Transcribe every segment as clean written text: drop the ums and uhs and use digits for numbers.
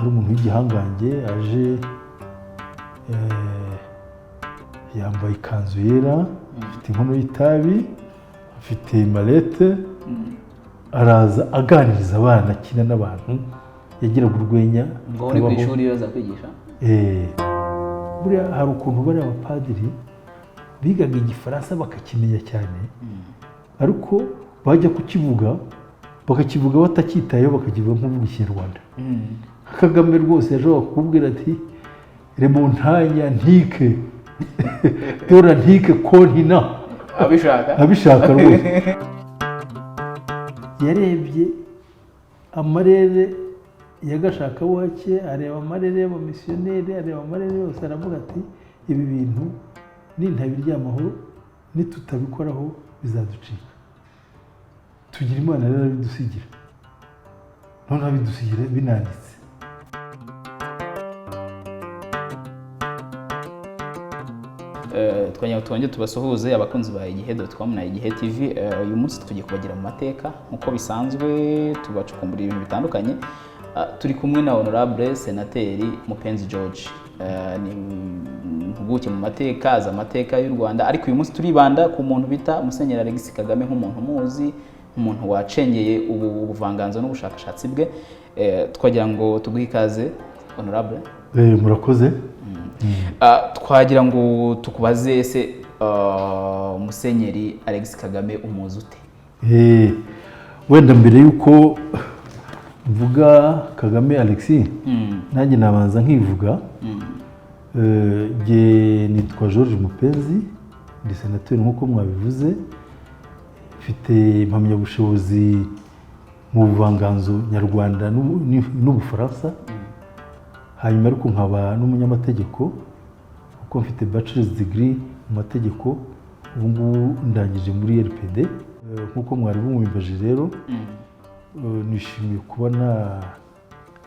ari umuntu w'igihangange aje yambaye ikanzu yera, afite inkono y'itabi, afite malete, araza aganiriza abana, akina n'abantu, yagiraga urwenya. ngo uri ku ishuri yoza kwigisha. Buriya hari ukuntu bari abapadiri bigaga igifaransa bakakimenya cyane, ariko bajya kukivuga bakakivuga batacyitayeho, bakakivuga nk'uvuga ikinyarwanda. Kagame rwose yashobora kukubwira ati remontanya ntike dora ntike kontina, abishaka rwose. Yarebye amarere y'agashakabuhake, areba amarere y'abamisiyoneri, areba amarere yose, aravuga ati ibi bintu nintabiryamaho nitutabikoraho bizaducika. Tugira Imana rero abidusigira, none abidusigira binanditse. Twongeye tubasuhuze abakunzi ba igihe.com na Igihe TV. Uyu munsi tugiye kubagira mu mateka nk'uko bisanzwe, tubacukumbura ibintu bitandukanye. Turi kumwe na Honorable Senateri Mupenzi George, ni impuguke mu mateka, azi amateka y'u Rwanda, ariko uyu munsi turibanda ku muntu bita Musenyeri Alexis Kagame, nk'umuntu muzi, nk'umuntu wacengeye ubuvanganzo n'ubushakashatsi bwe. Twagira ngo tuguhe ikaze Honorable. Murakoze. Twagira ngo tukubaze ese Musenyeri Alexis Kagame umuzi ute? Wenda mbere yuko mvuga Kagame Alexis, nanjye nabanza nkivuga. Nge nitwa George Mupenzi, ndi senateri nk'uko mwabivuze, mfite impamyabushobozi mu buvanganzo nyarwanda n'ubufaransa, hanyuma ariko nkaba n'umunyamategeko kuko mfite bachelor's degree mu mategeko. Ubu ngubu ndangije muri RPD. Nk'uko mwari bumwimbaje rero, nishimiye kuba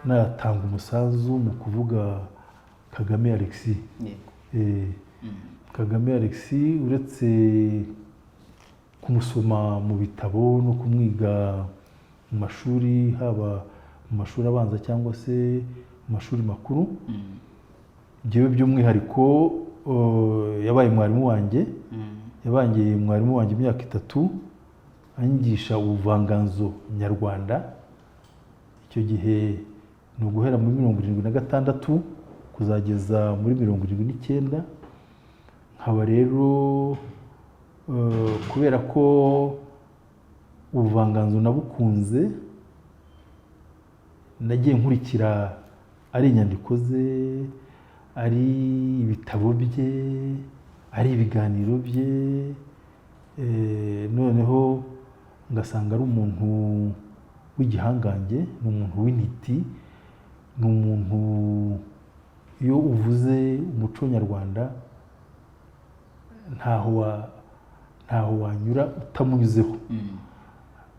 natanga umusanzu mu kuvuga Kagame Alexis. Kagame Alexis uretse kumusoma mu bitabo no kumwiga mu mashuri, haba mu mashuri abanza cyangwa se mu mashuri makuru, njyewe by'umwihariko yabaye mwarimu wanjye, yabaye mwarimu wanjye imyaka 3, anyigisha ubuvanganzo nyarwanda. Icyo gihe ni uguhera muri 76 kuzageza muri 79. Nkaba rero kubera ko ubuvanganzo nabukunze, nagiye nkurikira ari inyandiko ze, ari ibitabo bye, ari ibiganiro bye, noneho ngasanga ari umuntu w'igihangange, ni umuntu w'intiti, ni umuntu iyo uvuze umuco nyarwanda ntaho wanyura utamunyuzeho.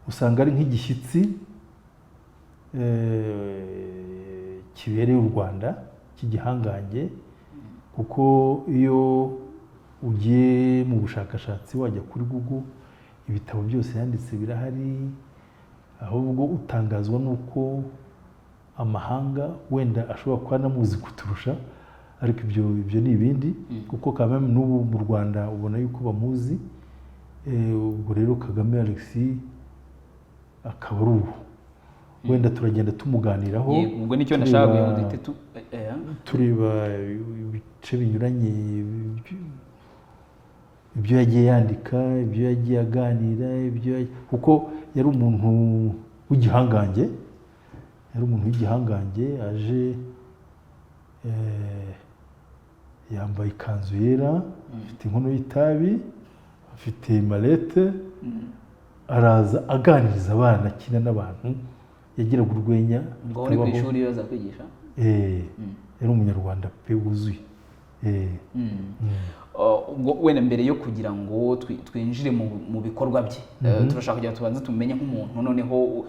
Usanga ari nk'igishyitsi kibereye u Rwanda cy'igihangange, kuko iyo ugiye mu bushakashatsi wajya kuri Google, ibitabo byose yanditse birahari, ahubwo utangazwa nuko amahanga wenda ashobora kuba anamuzi kuturusha, ariko ibyo ni ibindi, kuko Kagame n'ubu mu Rwanda ubona yuko bamuzi. Ubwo rero Kagame Alexis akaba ari ubu, wenda turagenda tumuganiraho. Ubwo nicyo nashaka tureba ibice binyuranye, ibyo yagiye yandika, ibyo yagiye aganira, kuko yari umuntu w'igihangange, aje yambaye ikanzu yera, afite inkono y'itabi, afite malete, araza aganiriza abana, akina n'abantu, yagiraga urwenya. ngo uri ku ishuri yoza kwigisha. Yari umunyarwanda pe wuzuye. Wenda mbere yo kugira ngo twinjire mu bikorwa bye, turashaka kugira tubanze tumenye nk'umuntu, noneho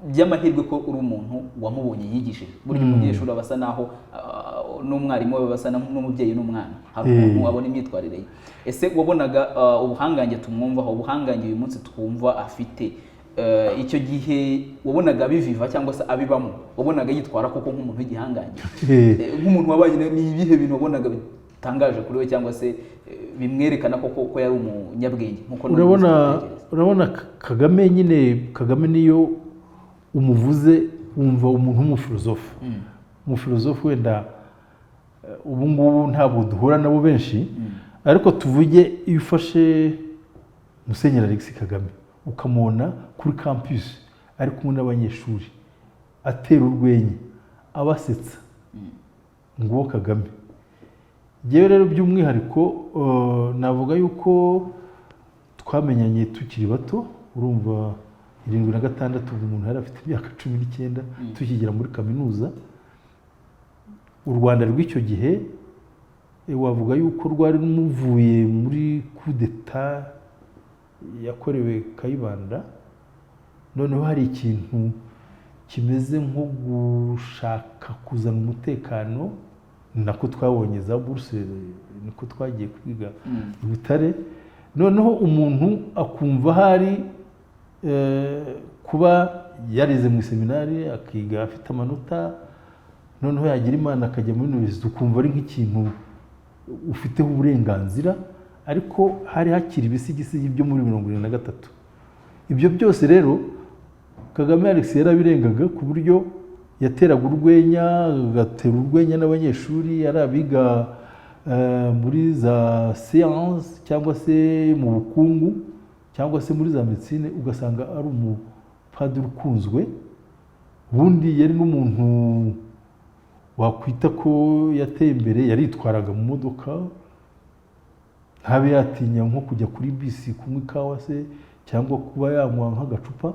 by'amahirwe ko uri umuntu wamubonye yigishije. Burya umunyeshuri abasa naho n'umwarimu we basa n'umubyeyi n'umwana, hari umuntu abona imyitwarire ye. Ese wabonaga ubuhangange tumwumvaho, ubuhangange uyu munsi twumva afite, icyo gihe wabonaga abiviva cyangwa se abibamo, wabonaga yitwara koko nk'umuntu w'igihangange, nk'umuntu wabanye, ni ibihe bintu wabonaga bitangaje kuri we cyangwa se bimwerekana ko yari umunyabwenge? urabona Kagame nyine, Kagame niyo umuvuze wumva umuntu w'umufilozofe. Umufilozofe wenda ubu ngubu ntabwo duhura nabo benshi, ariko tuvuge iyo ufashe Musenyeri Alexis Kagame ukamubona kuri campus ari kumwe n'abanyeshuri atera urwenya abasetsa, nguwo Kagame. Jewe rero by'umwihariko navuga yuko twamenyanye tukiri bato, urumva 76 umuntu yari afite imyaka 19 tukigera muri kaminuza. U Rwanda rw'icyo gihe wavuga yuko rwari rumuvuye muri coup d'etat yakorewe Kayibanda, noneho hari ikintu kimeze nko gushaka kuzana umutekano, nako twabonye za bourse, niko twagiye kwiga i Butare. Noneho umuntu akumva hari kuba yarize mu seminari akiga afite amanota, noneho yagira Imana akajya muri university, ukumva ari nk'ikintu ufiteho uburenganzira, ariko hari hakiri ibisigisigi byo muri 73. Ibyo byose rero Kagame Alex yarabirengaga ku buryo yateraga urwenya, agatera urwenya n'abanyeshuri, yari abiga muri za science cyangwa se mu bukungu cyangwa se muri za medicine, ugasanga ari umupadiri ukunzwe. Ubundi yari n'umuntu wakwita ko yateye imbere, yaritwaraga mu modoka, ntabe yatinya nko kujya kuri bisi kunywa ikawa se cyangwa kuba yanywa nk'agacupa,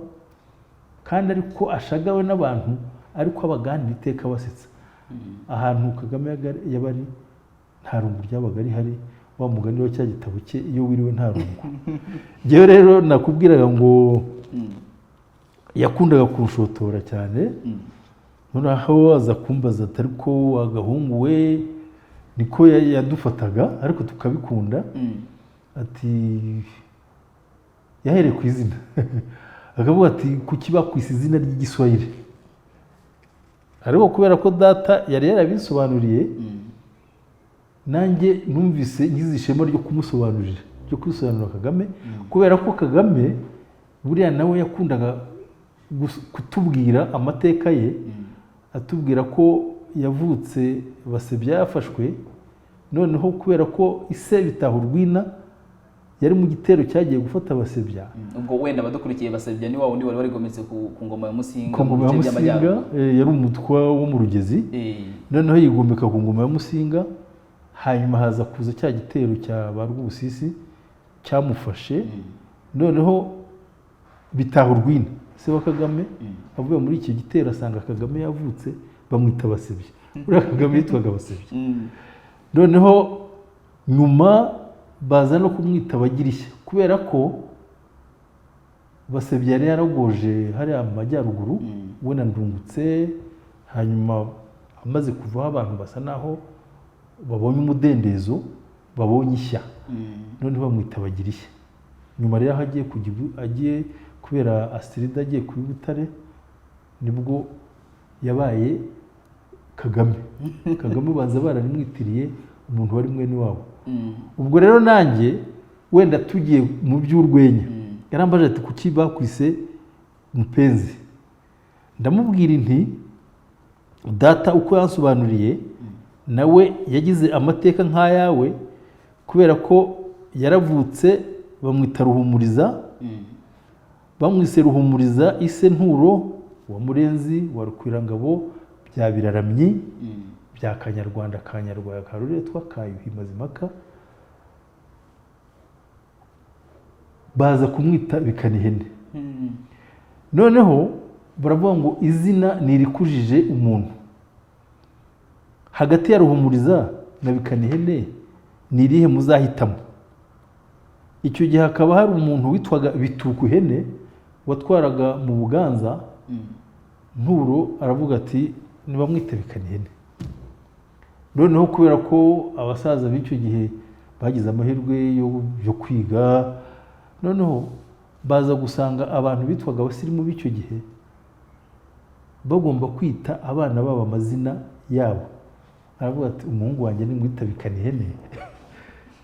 kandi ariko ashagawe n'abantu, ariko abaganira iteka basetsa. Ahantu Kagame yabari nta rungu ryabaga rihari, wa mugani wa cya gitabo cye, iyo wiriwe nta rungu. Jewe rero nakubwiraga ngo yakundaga kurushotora cyane. Noneho aza kumbaza ati ariko agahungu we, niko yadufataga ariko tukabikunda. Ati yahereye ku izina akavuga ati kuki bakwise izina ry'igiswahili, ariko kubera ko data yari yarabisobanuriye, nanjye numvise ngize ishema ryo kumusobanurira, ryo kwisobanurira Kagame, kubera ko Kagame buriya nawe yakundaga kutubwira amateka ye, atubwira ko yavutse Basebya yafashwe, noneho kubera ko ise Bitahurwina yari mu gitero cyagiye gufata Basebya. Ubwo wenda badukurikiye Basebya ni wa wundi wari warigometse ku ngoma ya Musinga, ku ngoma ya Musinga, yari umutwa wo mu Rugezi. Noneho yigomeka ku ngoma ya Musinga, hanyuma haza kuza cya gitero cya Barwubusisi cyamufashe. Noneho Bitahurwina se wa Kagame avuye muri iki gitero, asanga Kagame yavutse, bamwita Basebya. Uriya Kagame yitwaga Basebya. Noneho nyuma baza no kumwita Bagirishya, kubera ko Basebya yari yaragoje hariya mu majyaruguru, we na Ndungutse. Hanyuma amaze kuvaho abantu basa naho babonye umudendezo, babonye ishya, noneho bamwita Bagirishya. Nyuma rero agiye kubera Astrida agiye kuri Butare, nibwo yabaye Kagame. Kagame banza bararimwitiriye umuntu wari mwene wabo. Ubwo rero nanjye wenda tugiye mu by'urwenya, yarambaje ati kuki bakwise Mupenzi. Ndamubwira inti data uko yansobanuriye nawe yagize amateka nk'ayawe, kubera ko yaravutse bamwita Ruhumuriza, bamwise Ruhumuriza ise Nturo wa Murenzi wa Rukwirangabo bya Biraramyi bya Kanyarwanda ka Nyarwaya ka Ruretwa ka Yuhi Mazimaka, baza kumwita Bikanihene. Noneho baravuga ngo izina nirikujije umuntu, hagati ya Ruhumuriza na Bikanihene nirihe muzahitamo? Icyo gihe hakaba hari umuntu witwaga Bitukuhene watwaraga mu Buganza. Nturo aravuga ati nibamwite Bikanihene. Noneho kubera ko abasaza b'icyo gihe bagize amahirwe yo kwiga, noneho baza gusanga abantu bitwaga abasirimu b'icyo gihe bagomba kwita abana babo amazina yabo. Aravuga ati umuhungu wanjye nimwitabikana ihene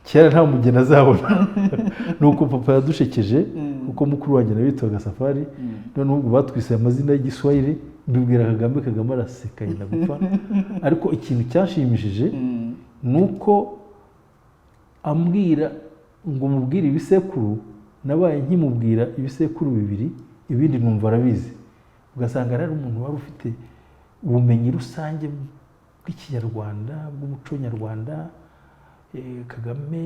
kera nta mugeni azabona. Nuko papa yadushekeje kuko mukuru wanjye nawe yitwaga Safari, noneho ubwo batwise amazina y'igiswahili, mbibwira Kagame araseka yenda gupfa. Ariko ikintu cyashimishije nuko ambwira ngo mubwire ibisekuru, nabaye nkimubwira ibisekuru bibiri, ibindi numva arabizi. Ugasanga ari umuntu wari ufite ubumenyi rusange bw'ikinyarwanda, bw'umuco nyarwanda. Kagame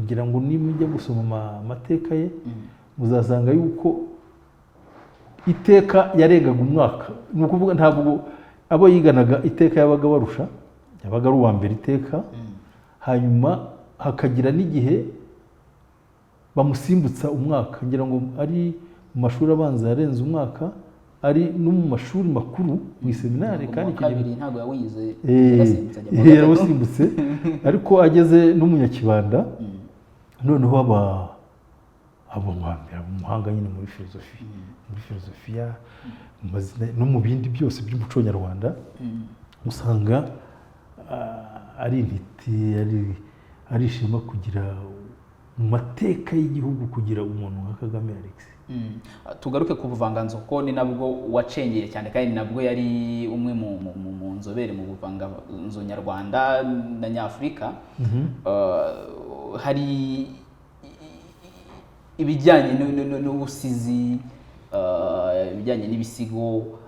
ngira ngo nimujya gusoma amateka ye muzasanga yuko iteka yarengaga umwaka. Ni ukuvuga ntabwo abo yiganaga iteka yabaga barusha, yabaga ari uwa mbere iteka, hanyuma hakagira n'igihe bamusimbutsa umwaka. Ngira ngo ari mu mashuri abanza yarenze umwaka, ari no mu mashuri makuru mu iseminari, kandi kabiri ntabwo yawize yarawusimbutse. Ariko ageze no mu Nyakibanda noneho aba umuhanga nyine muri filozofiya, mu mazina no mu bindi byose by'umuco nyarwanda. Usanga ari intiti, ari ishema kugira mu mateka y'igihugu kugira umuntu nka Kagame Alex. Tugaruke ku buvanganzo kuko ni nabwo wacengeye cyane, kandi nabwo yari umwe mu nzobere mu buvanganzo nyarwanda na nyafurika. Hari ibijyanye n'ubusizi, ibijyanye n'ibisigo,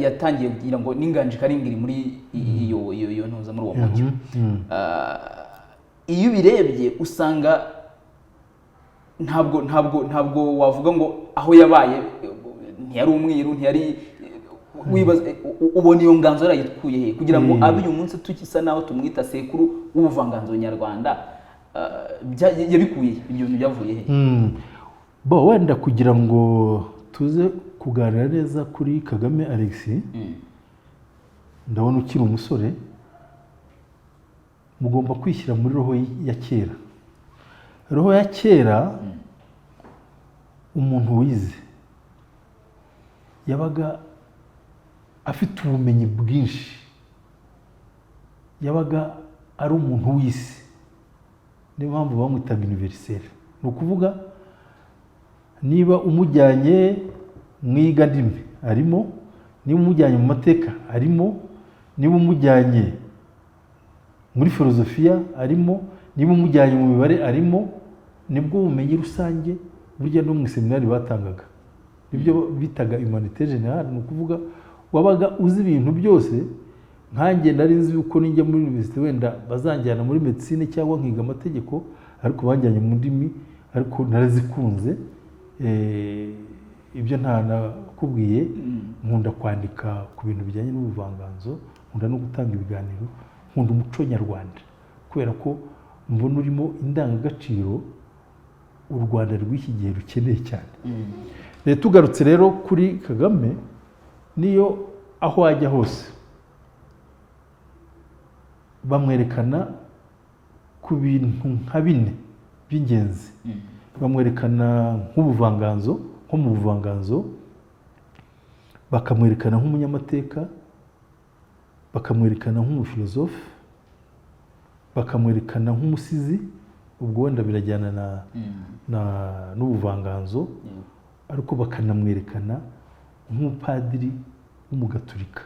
yatangiye kugira ngo n'inganji karingiri muri iyo ntuza muri uwo mucyo. Iyo ubirebye usanga ntabwo wavuga ngo aho yabaye ntiyari umwiru, ntiyari wibaza ubona iyo nganzo yarayikuye he kugira ngo abe uyu munsi tukisa naho tumwita sekuru w'ubuvanganzo nyarwanda. Yabikuye ibyo bintu byavuye he? Wenda kugira ngo tuze kuganira neza kuri Kagame Alex, ndabona ukiri umusore, mugomba kwishyira muri roho ya kera. Roho ya kera umuntu wize yabaga afite ubumenyi bwinshi, yabaga ari umuntu w'isi, niyo mpamvu bamwitaga universelle. Ni ukuvuga niba umujyanye mu igadimi arimo, niba umujyanye mu mateka arimo, niba umujyanye muri filozofiya arimo, niba umujyanye mu mibare arimo. Nibwo bumenyi rusange burya no mu seminari batangaga, nibyo bitaga humanité générale. Ni ukuvuga wabaga uzi ibintu byose. Nkanjye nari nzi yuko ninjya muri université wenda bazanjyana muri medicine cyangwa nkiga amategeko, ariko banjyanye mu ndimi, ariko narazikunze. Ibyo nta nakubwiye, nkunda kwandika ku bintu bijyanye n'ubuvanganzo, nkunda no gutanga ibiganiro, nkunda umuco nyarwanda kubera ko mbona urimo indangagaciro u Rwanda rw'iki gihe rukeneye cyane. Tugarutse rero kuri Kagame, niyo aho ajya hose bamwerekana ku bintu nka bine by'ingenzi. Bamwerekana nk'ubuvanganzo, nko mu buvanganzo, bakamwerekana nk'umunyamateka, bakamwerekana nk'umufilozofe, bakamwerekana nk'umusizi. Ubwo wenda birajyana n'ubuvanganzo, ariko bakanamwerekana nk'umupadiri w'umugaturika.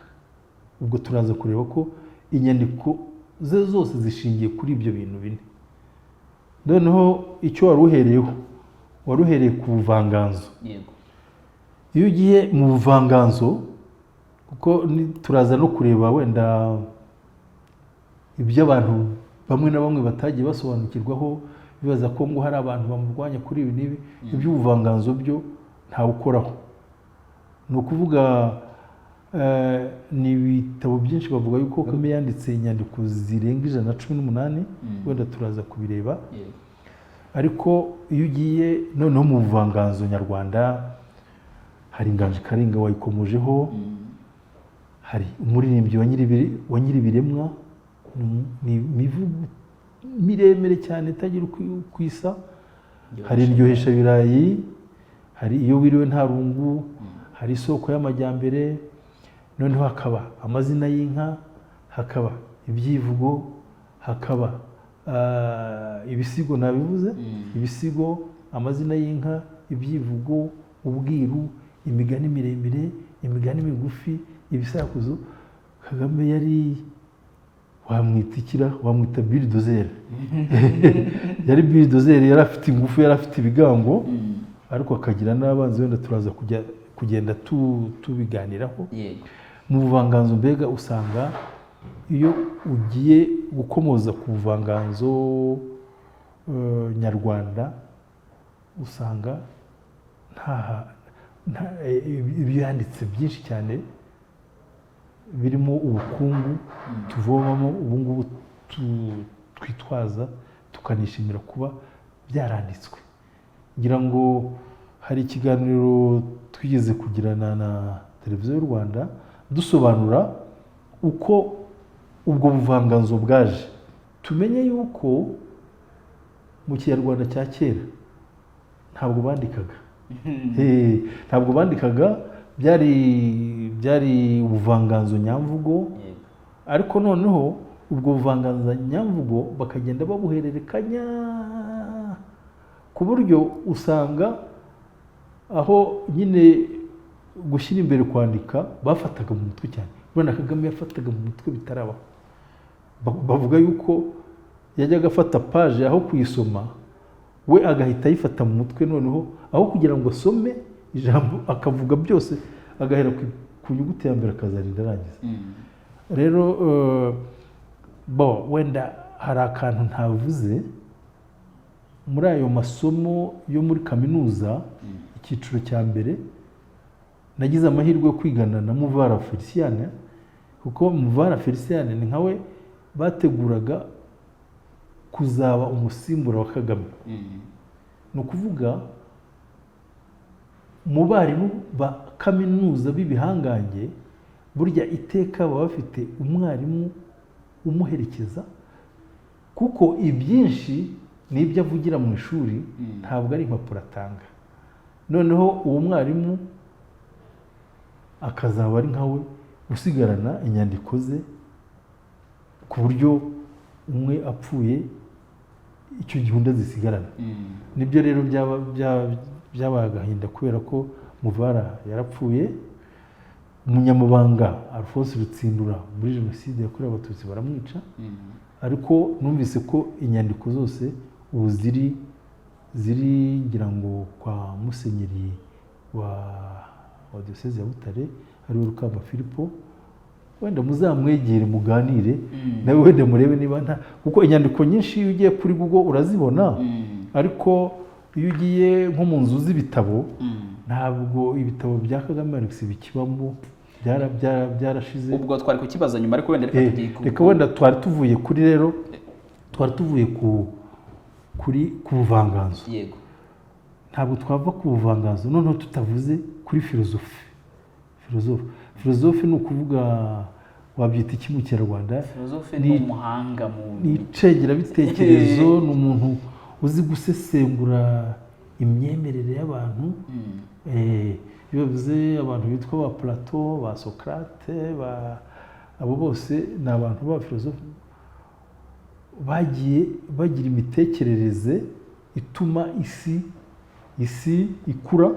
Ubwo turaza kureba ko inyandiko ze zose zishingiye kuri ibyo bintu bine. Noneho icyo wari uhereye ku buvanganzo. Iyo ugiye mu buvanganzo, kuko turaza no kureba wenda ibyo abantu bamwe na bamwe batagiye basobanukirwaho, bibaza ko ngo hari abantu bamurwanya kuri ibi n'ibi. Iby'ubuvanganzo byo ntawukoraho. Ni ukuvuga ni ibitabo byinshi bavuga yuko Kagame yanditse inyandiko zirenga 118, wenda turaza kubireba. Ariko iyo ugiye noneho mu buvanganzo nyarwanda, hari inganji karinga wayikomojeho, hari umuririmbyi wa Nyiribiremwa, ni imivugo miremire cyane itagira kwisa. hari iryohesha birayi, hari iyo wiriwe nta rungu, hari isoko y'amajyambere, noneho hakaba amazina y'inka, hakaba ibyivugo, hakaba ibisigo nabivuze, ibisigo, amazina y'inka, ibyivugo, ubwiru, imigani miremire, imigani migufi, ibisakuzo. Kagame yari wamwita bulldozer. Yari bulldozer, yari afite ingufu, yari afite ibigango, ariko akagira n'abanzi, wenda turaza kugenda tubiganiraho. Mu buvanganzo mbega usanga iyo ugiye gukomoza ku buvanganzo nyarwanda, usanga ibyo yanditse byinshi cyane birimo ubukungu tuvomamo ubu ngubu twitwaza tukanishimira kuba byaranditswe. Ngira ngo hari ikiganiro twigeze kugirana na televiziyo y'u Rwanda dusobanura uko ubwo buvanganzo bwaje. Tumenye yuko mu Kinyarwanda cya kera ntabwo bandikaga, ntabwo bandikaga, byari ubuvanganzo nyamvugo, ariko noneho ubwo buvanganzo nyamvugo bakagenda babuhererekanya ku buryo usanga aho nyine gushyira imbere kwandika bafataga mu mutwe cyane. Urabona Kagame yafataga mu mutwe bitarabaho. Bavuga yuko yajyaga afata paje aho kuyisoma we agahita ayifata mu mutwe, noneho aho kugira ngo asome ijambo akavuga byose, agahera ku nyuguti ya mbere akazarinda arangiza. Rero wenda hari akantu ntavuze muri ayo masomo yo muri kaminuza icyiciro cya mbere. Nagize amahirwe yo kwigana na Muvara Felicien, kuko Muvara Felicien ni nkawe bateguraga kuzaba umusimbura wa Kagame. Ni ukuvuga mu barimu ba kaminuza b'ibihangange, burya iteka baba bafite umwarimu umuherekeza, kuko ibyinshi ni ibyo avugira mu ishuri, ntabwo ari impapuro atanga. Noneho uwo mwarimu akazaba ari nkawe usigarana inyandiko ze, ku buryo umwe apfuye icyo gihe undi zisigarana. Nibyo rero byabaye agahinda, kubera ko Muvara yarapfuye. Umunyamabanga Alphonse Rutsindura muri Jenoside yakorewe Abatutsi baramwica, ariko numvise ko inyandiko zose ubu ziri ngira ngo kwa Musenyeri wa Diocese ya Butare, ariwe Rukamba Filipo. Wenda muzamwegere muganire nawe, wenda murebe niba nta, kuko inyandiko nyinshi iyo ugiye kuri Google urazibona, ariko iyo ugiye nko mu nzu z'ibitabo ntabwo ibitabo bya Kagame Alexis bikibamo, byarashize. Ubwo twari kukibaza nyuma, ariko wenda reka wenda twari tuvuye kuri rero twari tuvuye ku buvanganzo. Yego, ntabwo twava ku buvanganzo noneho tutavuze kuri filozofi. Ni ukuvuga, wabyita iki mu Kinyarwanda? filozofe ni umuhanga ni icengerabitekerezo, ni umuntu uzi gusesengura imyemerere y'abantu. Iyo bavuze abantu bitwa ba Plato, ba Socrate, abo bose ni abantu ba filozofi bagiye bagira imitekerereze ituma isi ikura,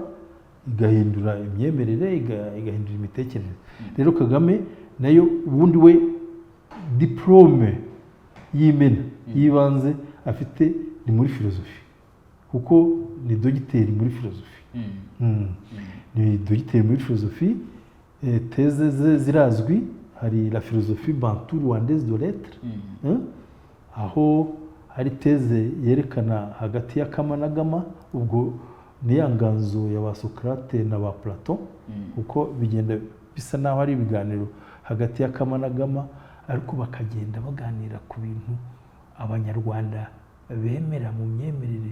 igahindura imyemerere, igahindura imitekerereze. Rero Kagame nayo ubundi we diplome y'imena y'ibanze afite ni muri filozofi, kuko ni dogiteri muri filozofi. Ni dogiteri muri filozofi. Teze ze zirazwi, hari la philosophie bantu rwandaise de l'être, aho hari teze yerekana hagati ya Kama na Gama. Ubwo ni ya nganzo ya ba Socrate na ba Plato, kuko bigenda bisa naho ari ibiganiro hagati ya Kama na Gama, ariko bakagenda baganira ku bintu abanyarwanda bemera mu myemerere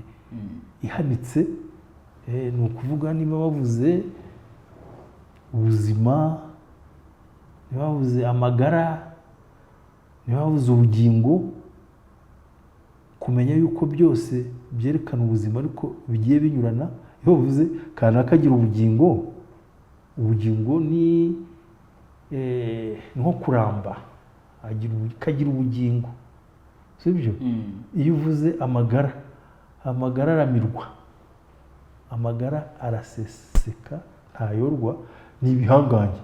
ihanitse. Ni ukuvuga niba bavuze ubuzima, niba bavuze amagara, niba bavuze ubugingo, kumenya yuko byose byerekana ubuzima ariko bigiye binyurana. Iyo bavuze kanaka agira ubugingo, ubugingo ni nko kuramba, kagira ubugingo, sibyo? Iyo uvuze amagara, amagara aramirwa, amagara araseseka ntayorwa, ni ibihangange.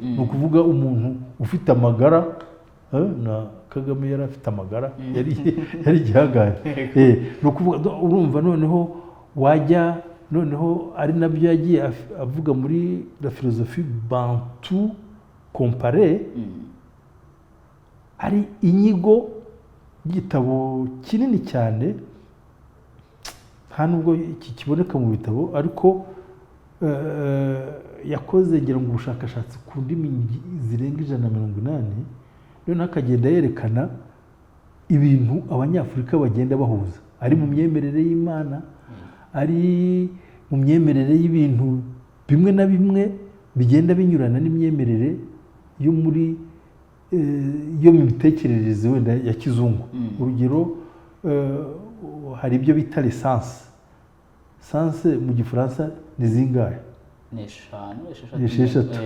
Ni ukuvuga umuntu ufite amagara, na Kagame yari afite amagara, yari igihangange. Ni ukuvuga urumva noneho wajya, noneho ari nabyo yagiye avuga muri la philosophie bantu comparé, ari inyigo y'igitabo kinini cyane, nta nubwo kiboneka mu bitabo, ariko yakoze ngira ngo ubushakashatsi ku ndimi zirenga 180, noneho akagenda yerekana ibintu abanyafurika bagenda bahuza, ari mu myemerere y'Imana, ari mu myemerere y'ibintu bimwe na bimwe bigenda binyurana n'imyemerere yo muri yo mu mitekerereze wenda ya kizungu. Urugero, hari ibyo bita lisansi. Sanse mu gifaransa ni zingahe? Esheshatu.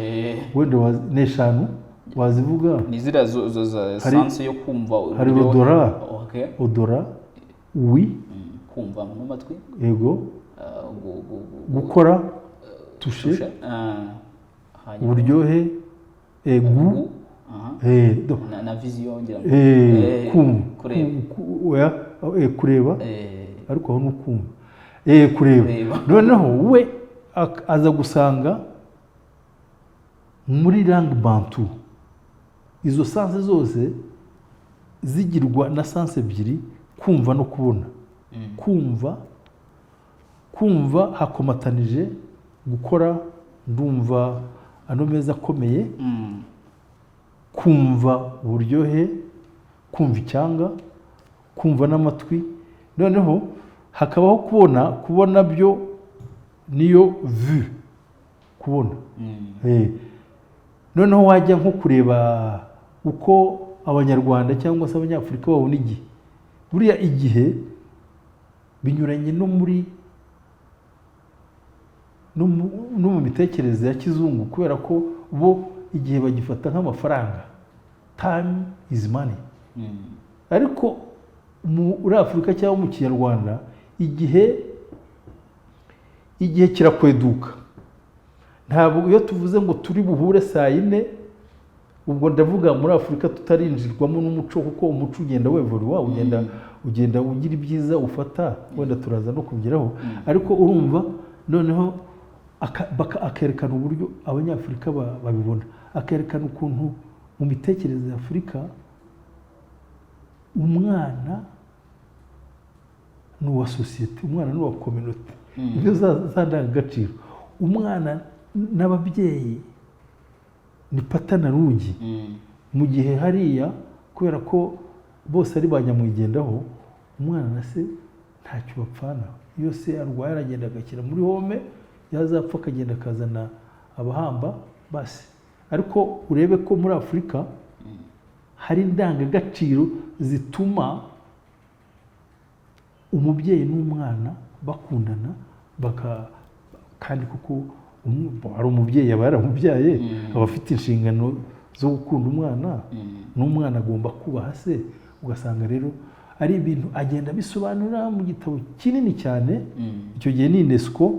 Wenda n'eshanu wazivuga? Ni ziriya zo sanse yo kumva. Hari odora, oui, kumva mu matwi, yego, gukora, toucher, uburyohe, gu, na vision ngira ngo kureba, ariko aho n'ukumva, kureba. Noneho we aza gusanga muri langue bantu izo sanse zose zigirwa na sanse ebyiri, kumva no kubona. Kumva hakomatanije gukora, ndumva ano meza akomeye, kumva uburyohe, kumva icyanga, kumva n'amatwi. Noneho hakabaho kubona byo niyo vue, kubona. Noneho wajya nko kureba uko abanyarwanda cyangwa se abanyafurika babona igihe. Buriya igihe binyuranye no mu mitekerereze ya kizungu, kubera ko bo igihe bagifata nk'amafaranga. Time is money. Ariko muri Afurika cyangwa mu Kinyarwanda igihe kirakweduka. Ntabwo iyo tuvuze ngo turi buhure saa 4, ubwo ndavuga muri Afurika tutarinjirwamo n'umuco, kuko umuco ugenda wevoluwa, ugenda ugira ibyiza ufata, wenda turaza no kubigeraho. Ariko urumva noneho akerekana uburyo abanyafurika babibona, akerekana ukuntu mu mitekerereze ya Afurika umwana ni uwa sosiyete, umwana ni uwa community. Ibyo za ndangagaciro, umwana n'ababyeyi ni pata na rugi. Mu gihe hariya, kubera ko bose ari banyamwigendaho, umwana na se ntacyo bapfana. Iyo se arwaye aragenda agakira muri home, yazapfa akagenda akazana abahamba basi. Ariko urebe ko muri Afurika hari indangagaciro zituma umubyeyi n'umwana bakundana, kandi kuko hari umubyeyi aba yaramubyaye, aba afite inshingano zo gukunda umwana, n'umwana agomba kubaha se. Ugasanga rero ari ibintu agenda bisobanura mu gitabo kinini cyane. Icyo gihe ni UNESCO,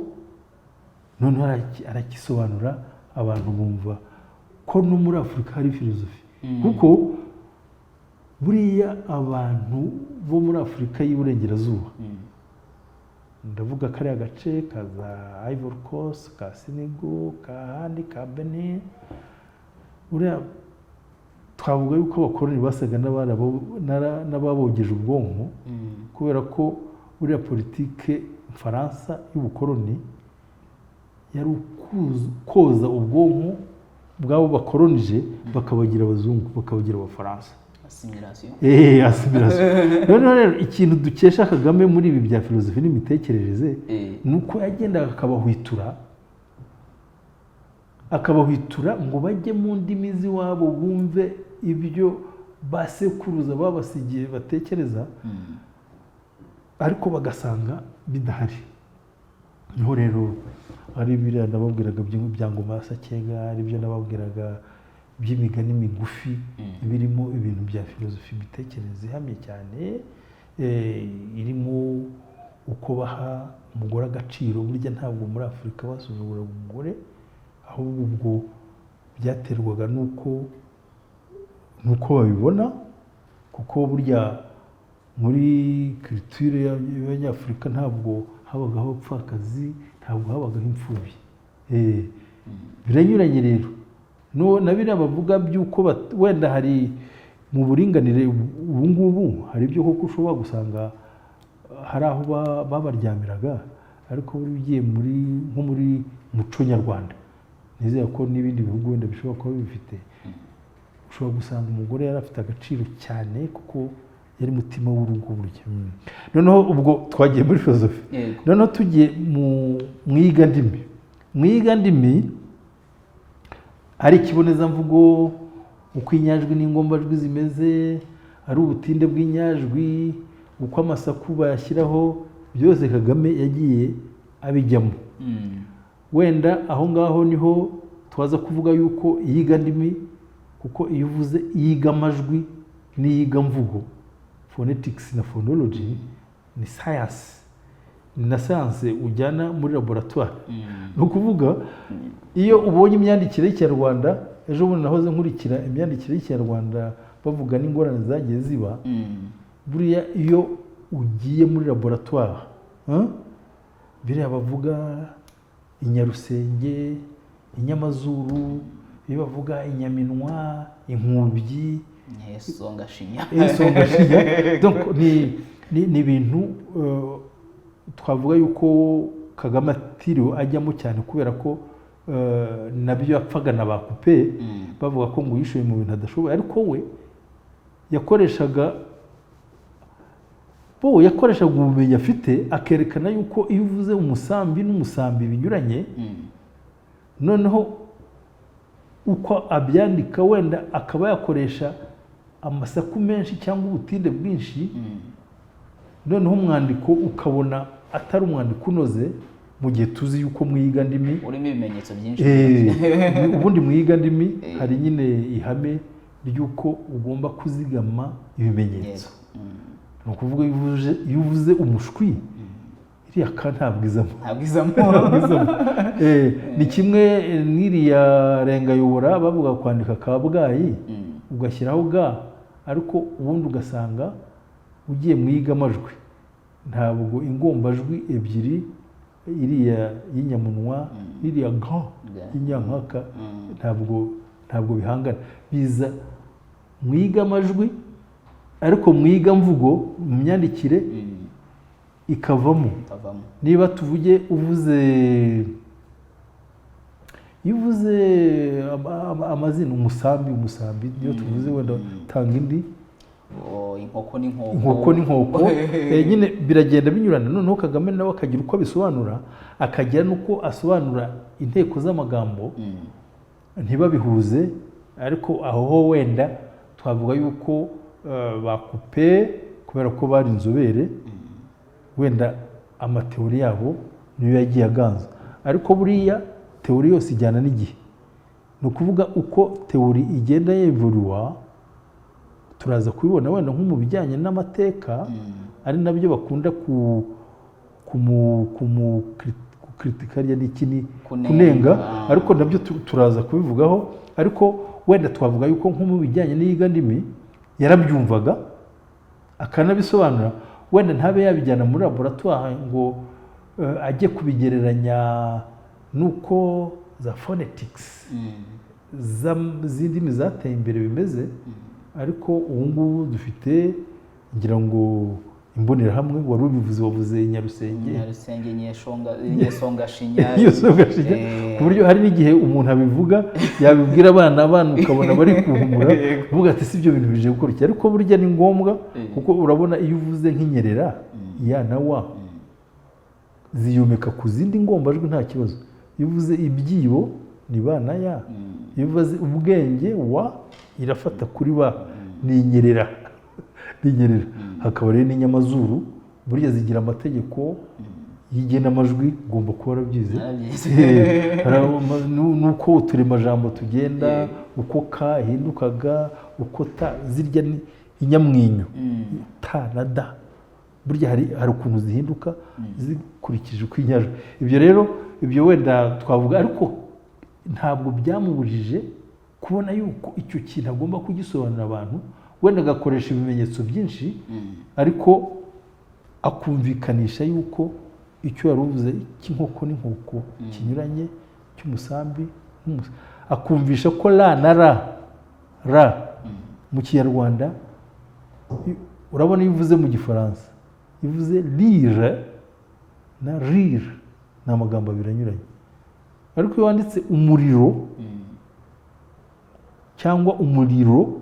noneho arakisobanura, abantu bumva ko no muri Afurika hari filozofi. Kuko buriya abantu bo muri Afurika y'Iburengerazuba, ndavuga kariya gace kaza Ivory Coast, ka Senegal, kahandi ka Benin, buriya twavuga yuko abakoloni basaga n'ababogeje ubwonko, kubera ko buriya politike Faransa y'ubukoloni yari koza ubwonko bwabo bakolonije, bakabagira abazungu, bakabagira abafaransa. Assimilation. Assimilation. Rero ikintu dukesha Kagame muri ibi bya filozofi n'imitekerereze, nuko yagendaga akabahwitura ngo bajye mu ndimi z'iwabo, bumve ibyo basekuruza babasigiye batekereza. ariko bagasanga bidahari. Niho rero ari biriya nababwiraga bya Ngoma ya Sacyega, ari byo nababwiraga by'imigani migufi birimo ibintu bya filozofi, imitekerereze ihamye cyane, irimo uko baha umugore agaciro. Burya ntabwo muri Afurika basuzugura umugore, ahubwo ubwo byaterwaga nuko babibona, kuko burya muri culture y'Abanyafurika ntabwo habagaho abapfakazi, ntabwo habagaho imfubyi. Biranyuranye rero na biriya bavuga by'uko wenda hari mu buringanire ubu ngubu hari ibyo koko ushobora gusanga hari aho babaryamiraga, ariko buri ugiye nko muri muco nyarwanda, nizera ko n'ibindi bihugu wenda bishobora kuba bifite, ushobora gusanga umugore yari afite agaciro cyane kuko yari mutima w'urugo burya. Noneho ubwo twagiye muri filozofi, noneho tugiye mu iyigandimi. Mu iyigandimi ari ikibonezamvugo, uko inyajwi n'ingombajwi zimeze, ari ubutinde bw'inyajwi, uko amasaku bayashyiraho, byose Kagame yagiye abijyamo. Wenda aho ngaho niho twaza kuvuga yuko iyigandimi, kuko iyo uvuze iyigamajwi n'iyigamvugo, phonetics na phonology ni science, ni na science ujyana muri laboratoire. Ni ukuvuga iyo ubonye imyandikire y'Ikinyarwanda, ejo bundi nahoze nkurikira imyandikire y'Ikinyarwanda bavuga n'ingorane zagiye ziba, buriya iyo ugiye muri laboratoire, biriya bavuga inyarusenge, inyamazuru, iyo bavuga inyaminwa, inkubyi, Nyesongashinya, donc ni ibintu twavuga yuko Kagame atiriwe ajyamo cyane, kubera ko nabyo yapfaga na ba Coupe bavuga ko ngo yishoye mu bintu adashoboye, ariko we yakoreshaga ubumenyi afite, akerekana yuko iyo uvuze umusambi n'umusambi binyuranye, noneho uko abyandika wenda akaba yakoresha amasaku menshi cyangwa ubutinde bwinshi, noneho umwandiko ukabona atari umwandiko unoze, mu gihe tuzi yuko mu iyigandimi urimo ibimenyetso byinshi. Ubundi mu iyigandimi hari nyine ihame ry'uko ugomba kuzigama ibimenyetso. Ni ukuvuga iyo uvuze umushwi, iriya ka ntabwo izamo. Ni kimwe n'iriya Rengayobora bavuga kwandika Kabgayi ugashyiraho ga, ariko ubundi ugasanga ugiye mu iyigamajwi ntabwo ingombajwi ebyiri, iriya y'inyamunwa n'iriya ga y'inyankaka, ntabwo bihangana, biza mu iyigamajwi, ariko mu iyigamvugo mu myandikire ikavamo. Niba tuvuge iyo uvuze amazina, umusambi, niyo tuvuze wenda tanga indi, inkoko n'inkoko, nyine biragenda binyurana. Noneho Kagame nawe akagira uko abisobanura, akagira n'uko asobanura inteko z'amagambo, ntibabihuze. Ariko aho wenda twavuga yuko ba Coupe, kubera ko bari inzobere, wenda amateori yabo niyo yagiye aganza, ariko buriya teori yose ijyana n'igihe. Ni ukuvuga uko teori igenda yevoluwa, turaza kubibona wenda nko mu bijyanye n'amateka, ari nabyo bakunda kritika kunenga, ariko nabyo turaza kubivugaho. Ariko wenda twavuga yuko nko mu bijyanye n'iyigandimi yarabyumvaga akanabisobanura, wenda ntabe yabijyana muri laboratoire ngo ajye kubigereranya nuko za phonetics z'indimi zateye imbere bimeze. Ariko ubu ngubu dufite, ngira ngo imbonerahamwe, wari ubivuze, wavuze Nyarusenge, Nyesongashinya, ku buryo hari n'igihe umuntu abivuga yabibwira abana ukabona bari kuhumura, uvuga ati si ibyo bintu bije gukora iki. Ariko burya ni ngombwa, kuko urabona iyo uvuze nk'inyerera ya na wa ziyomeka ku zindi ngombajwi nta kibazo. Iyo uvuze ibyibo ni ba na ya, iyo uvuze ubwenge wa irafata kuri ba, ni inyerera. Hakaba rero n'inyamazuru burya zigira amategeko y'igenamajwi ugomba kuba warabyize nuko uturemajambo tugenda uko ka ihindukaga uko ta zirya ni inyamwinyo ta na da burya hari ukuntu zihinduka zikurikije uko inyajwi ibyo rero ibyo wenda twavuga ariko ntabwo byamubujije kubona yuko icyo kintu agomba kugisobanurira abantu wenda agakoresha ibimenyetso byinshi ariko akumvikanisha yuko icyo yari uvuze cy'inkoko n'inkoko kinyuranye cy'umusambi akumvisha ko ra na ra mu kinyarwanda urabona iyo uvuze mu gifaransa ivuze lire na rire ni amagambo abiri anyuranye ariko iyo wanditse umuriro cyangwa umuriro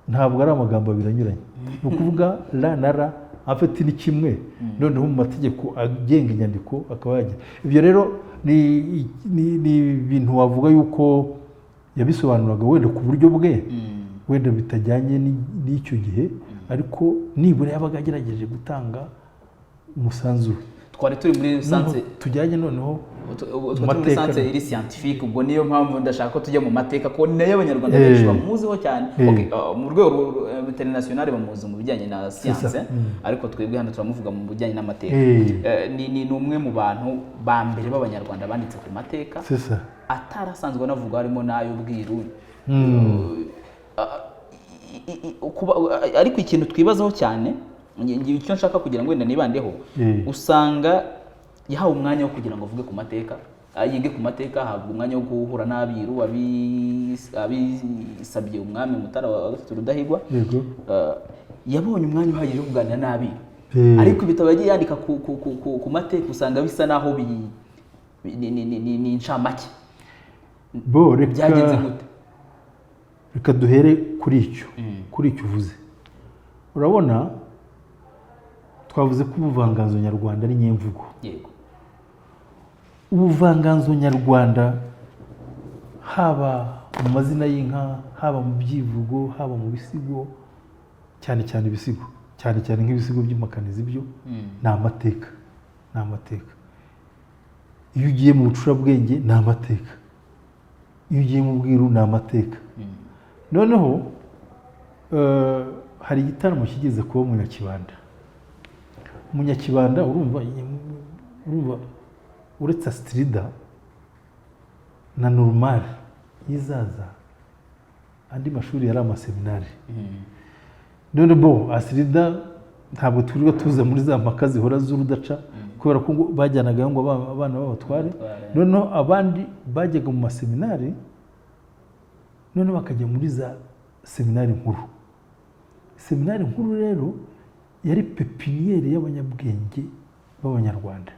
ntabwo ari amagambo abiri anyuranye ni ukuvuga ra na ra afite ni kimwe noneho mu mategeko agenga inyandiko akaba yagira ibyo rero ni ibintu wavuga yuko yabisobanuraga wenda ku buryo bwe wenda bitajyanye n'icyo gihe ariko nibura yabaga agerageje gutanga umusanzu we twari turi muri sanse tujyanye noneho muri sanse iri scientifique ubwo niyo mpamvu ndashaka ko tujya mu mateka ko nayo abanyarwanda benshi bamuziho cyane mu rwego international bamuzi mu bijyanye na science ariko twebwe hano turamuvuga mu bijyanye n'amateka ni umwe mu bantu ba mbere b'abanyarwanda banditse ku mateka atarasanzwe anavuga harimo n'ay'ubwiru ariko ikintu twibazaho cyane icyo nshaka kugira ngo wenda nibandeho usanga yahawe umwanya wo kugira ngo avuge ku mateka yige ku mateka ahabwa umwanya wo guhura n'abiru abisabye umwami Mutara wa gatatu Rudahigwa yabonye umwanya uhagije wo kuganira n'abiru ariko ibitabo yagiye yandika ku mateka usanga bisa naho ni incamake byagenze gute reka duhere kuri icyo uvuze urabona twavuze ko ubuvanganzo nyarwanda ari nyemvugo yego ubuvanganzo nyarwanda haba mu mazina y'inka haba mu byivugo haba mu bisigo cyane cyane ibisigo cyane cyane nk'ibisigo by'impakanizi byo ni amateka iyo ugiye mu bucurabwenge ni amateka iyo ugiye mu bwiru ni amateka noneho hari igitaramo kigeze kuba mu Nyakibanda urumva uretse Astrida na Normal yizaza andi mashuri yari amaseminari none Astrida ntabwo turiwe tuza muri za mpaka zihora z'urudaca kubera ko bajyanagayo ngo abana b'abatware noneho abandi bajyaga mu maseminari none bakajya muri za seminari nkuru rero yari pepiniyeri y'abanyabwenge b'abanyarwanda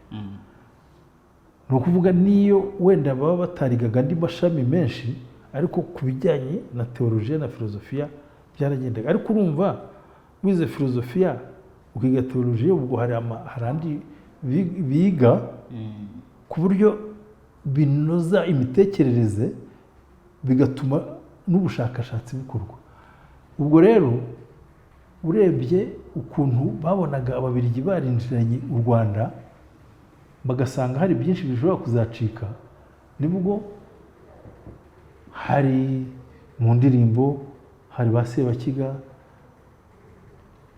ni ukuvuga niyo wenda baba batarigaga andi mashami menshi ariko ku bijyanye na teolojiya na filozofiya byaragendaga ariko urumva wize filozofiya ukiga teolojiya ubwo hari andi biga ku buryo binoza imitekerereze bigatuma n'ubushakashatsi bukorwa ubwo rero urebye ukuntu babonaga ababiligi barinjiranye u Rwanda bagasanga hari byinshi bishobora kuzacika nibwo hari mu ndirimbo hari ba Sebakiga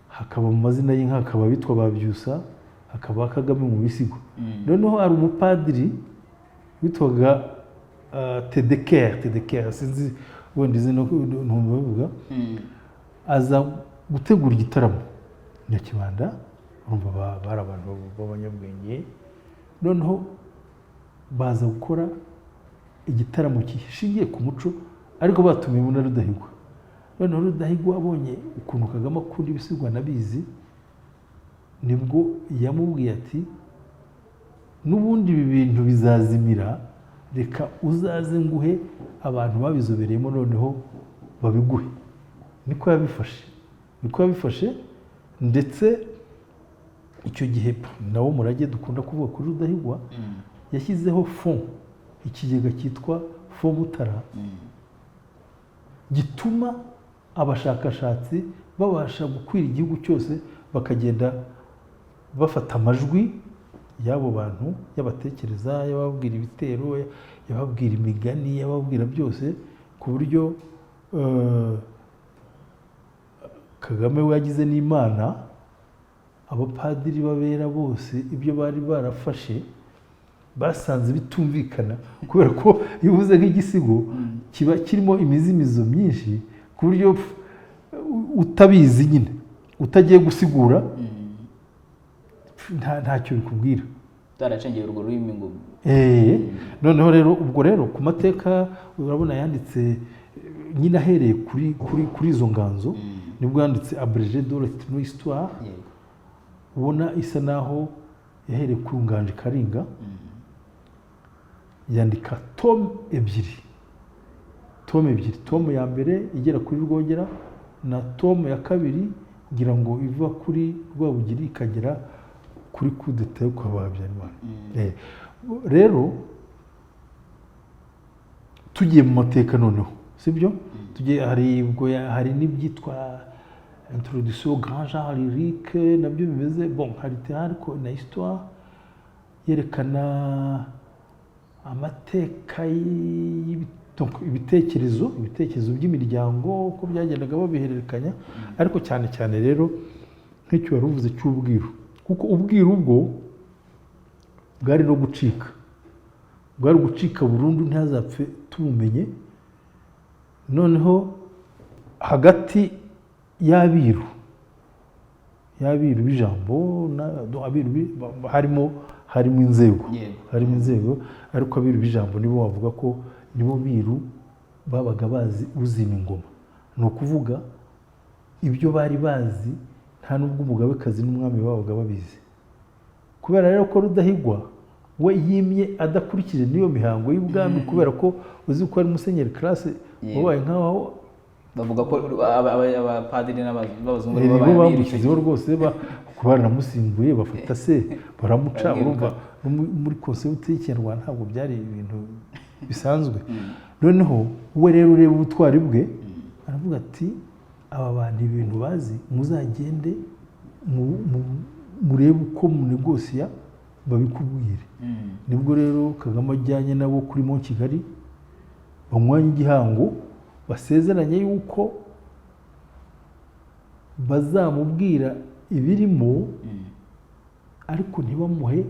hakaba mu mazina y'inka hakaba bitwa Babyusa hakaba Kagame mu bisigo noneho hari umupadiri witwaga Tedeker sinzi wenda izina ntumbavuga aza gutegura igitaramo Nyakibanda urumva bari abantu b'abanyabwenge noneho baza gukora igitaramo kishingiye ku muco ariko batumiyemo na Rudahigwa noneho Rudahigwa abonye ukuntu Kagame akunda ibisigwa nabizi nibwo yamubwiye ati n'ubundi ibi bintu bizazimira reka uzaze nguhe abantu babizobereyemo noneho babiguhe niko yabifashe ndetse icyo gihe nawo murage dukunda kuvuga kuri Rudahigwa yashyizeho ikigega cyitwa Fond Mutara gituma abashakashatsi babasha gukwira igihugu cyose bakagenda bafata amajwi y'abo bantu y'abatekereza, y'ababwira ibitero, y'ababwira imigani, y'ababwira byose, ku buryo Kagame we yagize n'Imana, abapadiri babera bose ibyo bari barafashe basanze bitumvikana, kubera ko iyo uvuze nk'igisigo kiba kirimo imizimizo myinshi, ku buryo utabizi nyine utagiye gusigura ntacyo bikubwira, utaracengeye urwo rurimi ngo noneho rero ubwo rero ku mateka urabona yanditse nyine ahereye kuri izo nganzo, nibwo yanditse abrégé de l'histoire, ubona isa naho yahereye kuri Nganji Karinga, yandika tome ebyiri, tome ya mbere igera kuri Rwogera na tome ya kabiri ngira ngo iva kuri Rwabugiri ikagera kuri coup d'état yo kwa Habyarimana. Rero tugiye mu mateka noneho, sibyo? Tugiye hari n'ibyitwa introduction au grand genre lyrique, nabyo bimeze bon, hari théâtre na histoire yerekana amateka ibitekerezo by'imiryango uko byagendaga babihererekanya, ariko cyane cyane rero nk'icyo wari uvuze cy'ubwiru, kuko ubwiru bwo bwari no gucika, bwari gucika burundu ntazapfe tubumenye. Noneho hagati y'abiru b'ijambo harimo inzego, ariko abiru b'ijambo nibo wavuga ko nibo biru babaga bazi uzima ingoma, ni ukuvuga ibyo bari bazi nta n'ubwo umugabekazi n'umwami babaga babizi, kubera rero ko Rudahigwa we yimye adakurikije n'iyo mihango y'ubwami, kubera ko uzi ko ari musenyeri classe wabaye nk'aho bavuga ko abapadiri n'abazungu nibo bamushyizeho rwose, kuko baranamusimbuye bafata se baramuca, urumva muri concept y'ikinyarwanda ntabwo byari ibintu bisanzwe. Noneho we rero ureba ubutwari bwe, aravuga ati aba bantu ibintu bazi muzagende murebe uko munegosiya babikubwire. Nibwo rero Kagame ajyanye nabo kuri Mont Kigali, bamwanya igihango, basezeranye yuko bazamubwira ibirimo, ariko ntibamuhe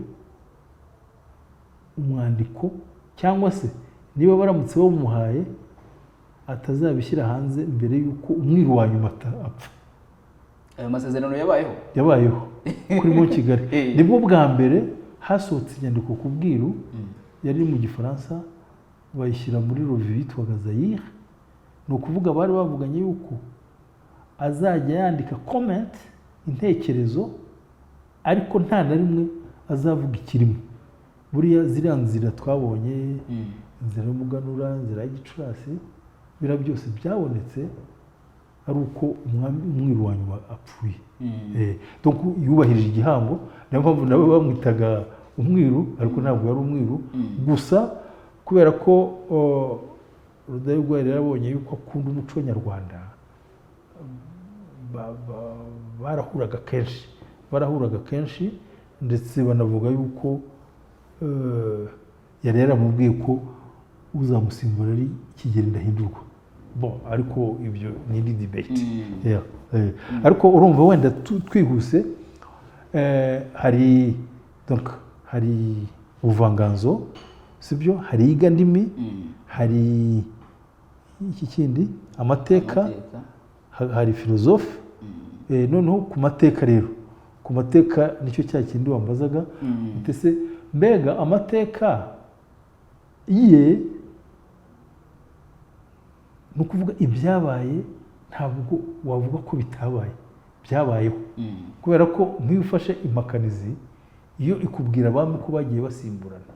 umwandiko, cyangwa se niba baramutse bamuhaye atazabishyira hanze mbere y'uko umwiru wa nyuma apfa. Ayo masezerano yabayeho kuri Mont Kigali. Nibwo bwa mbere hasohotse inyandiko ku bwiru, yari mu Gifaransa, bayishyira muri revue yitwaga Zaire. Ni ukuvuga bari bavuganye yuko azajya yandika comment, intekerezo, ariko nta na rimwe azavuga ikirimo. Buriya ziriya nzira twabonye, inzira y'umuganura, inzira y'Igicurasi, bira byose byabonetse ari uko umwiru wa nyuma apfuye. Donc yubahirije igihango, niyo mpamvu nawe bamwitaga umwiru, ariko ntabwo yari umwiru gusa, kubera ko Rudahigwa yari yarabonye yuko akunda umuco nyarwanda. Barahuraga kenshi, ndetse banavuga yuko yari yaramubwiye ko uzamusimbura ari Kigeli Ndahindurwa. Bon, ariko ibyo ni indi debate. Ariko urumva wenda twihuse, hari ubuvanganzo, sibyo? Hari iyigandimi, hari iki kindi amateka, hari filozofe. Noneho ku mateka rero, ku mateka nicyo cya kindi wambazaga, ndetse mbega amateka ye ni ukuvuga ibyabaye, ntabwo wavuga ko bitabaye, byabayeho. Kubera ko nk'iyo ufashe impakanizi, iyo ikubwira abami ko bagiye basimburana,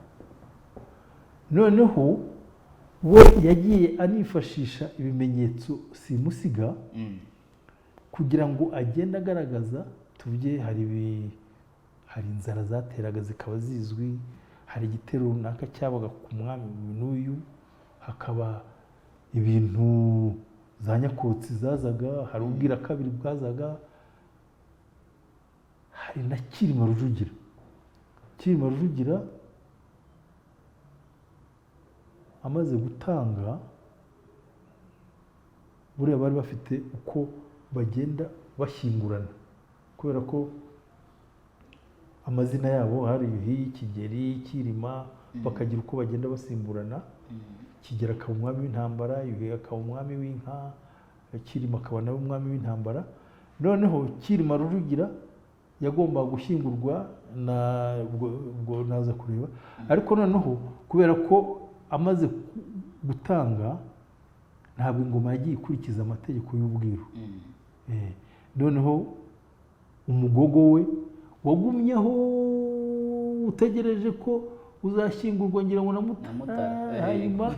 noneho we yagiye anifashisha ibimenyetso simusiga kugira ngo agende agaragaza, tuvuge hari inzara zateraga zikaba zizwi, hari igitero runaka cyabaga ku mwami n'uyu, hakaba ibintu za Nyakotsi zazaga, hari ubwira kabiri bwazaga, hari na Cyilima Rujugira. Cyilima Rujugira amaze gutanga, buriya bari bafite uko bagenda bashyingurana, kubera ko amazina yabo hari Yuhi, Kigeli, Cyilima, bakagira uko bagenda basimburana. Kigeli akaba umwami w'intambara, Yuhi akaba umwami w'inka, Cyilima akaba nawe umwami w'intambara. Noneho Cyilima Rujugira yagombaga gushyingurwa ubwo naza kureba, ariko noneho kubera ko amaze gutanga, ntabwo ingoma yagiye ikurikiza amategeko y'ubwiru. Noneho umugogo we wagumyeho utegereje ko uzashyingurwa, ngira ngo na Mutara. Hanyuma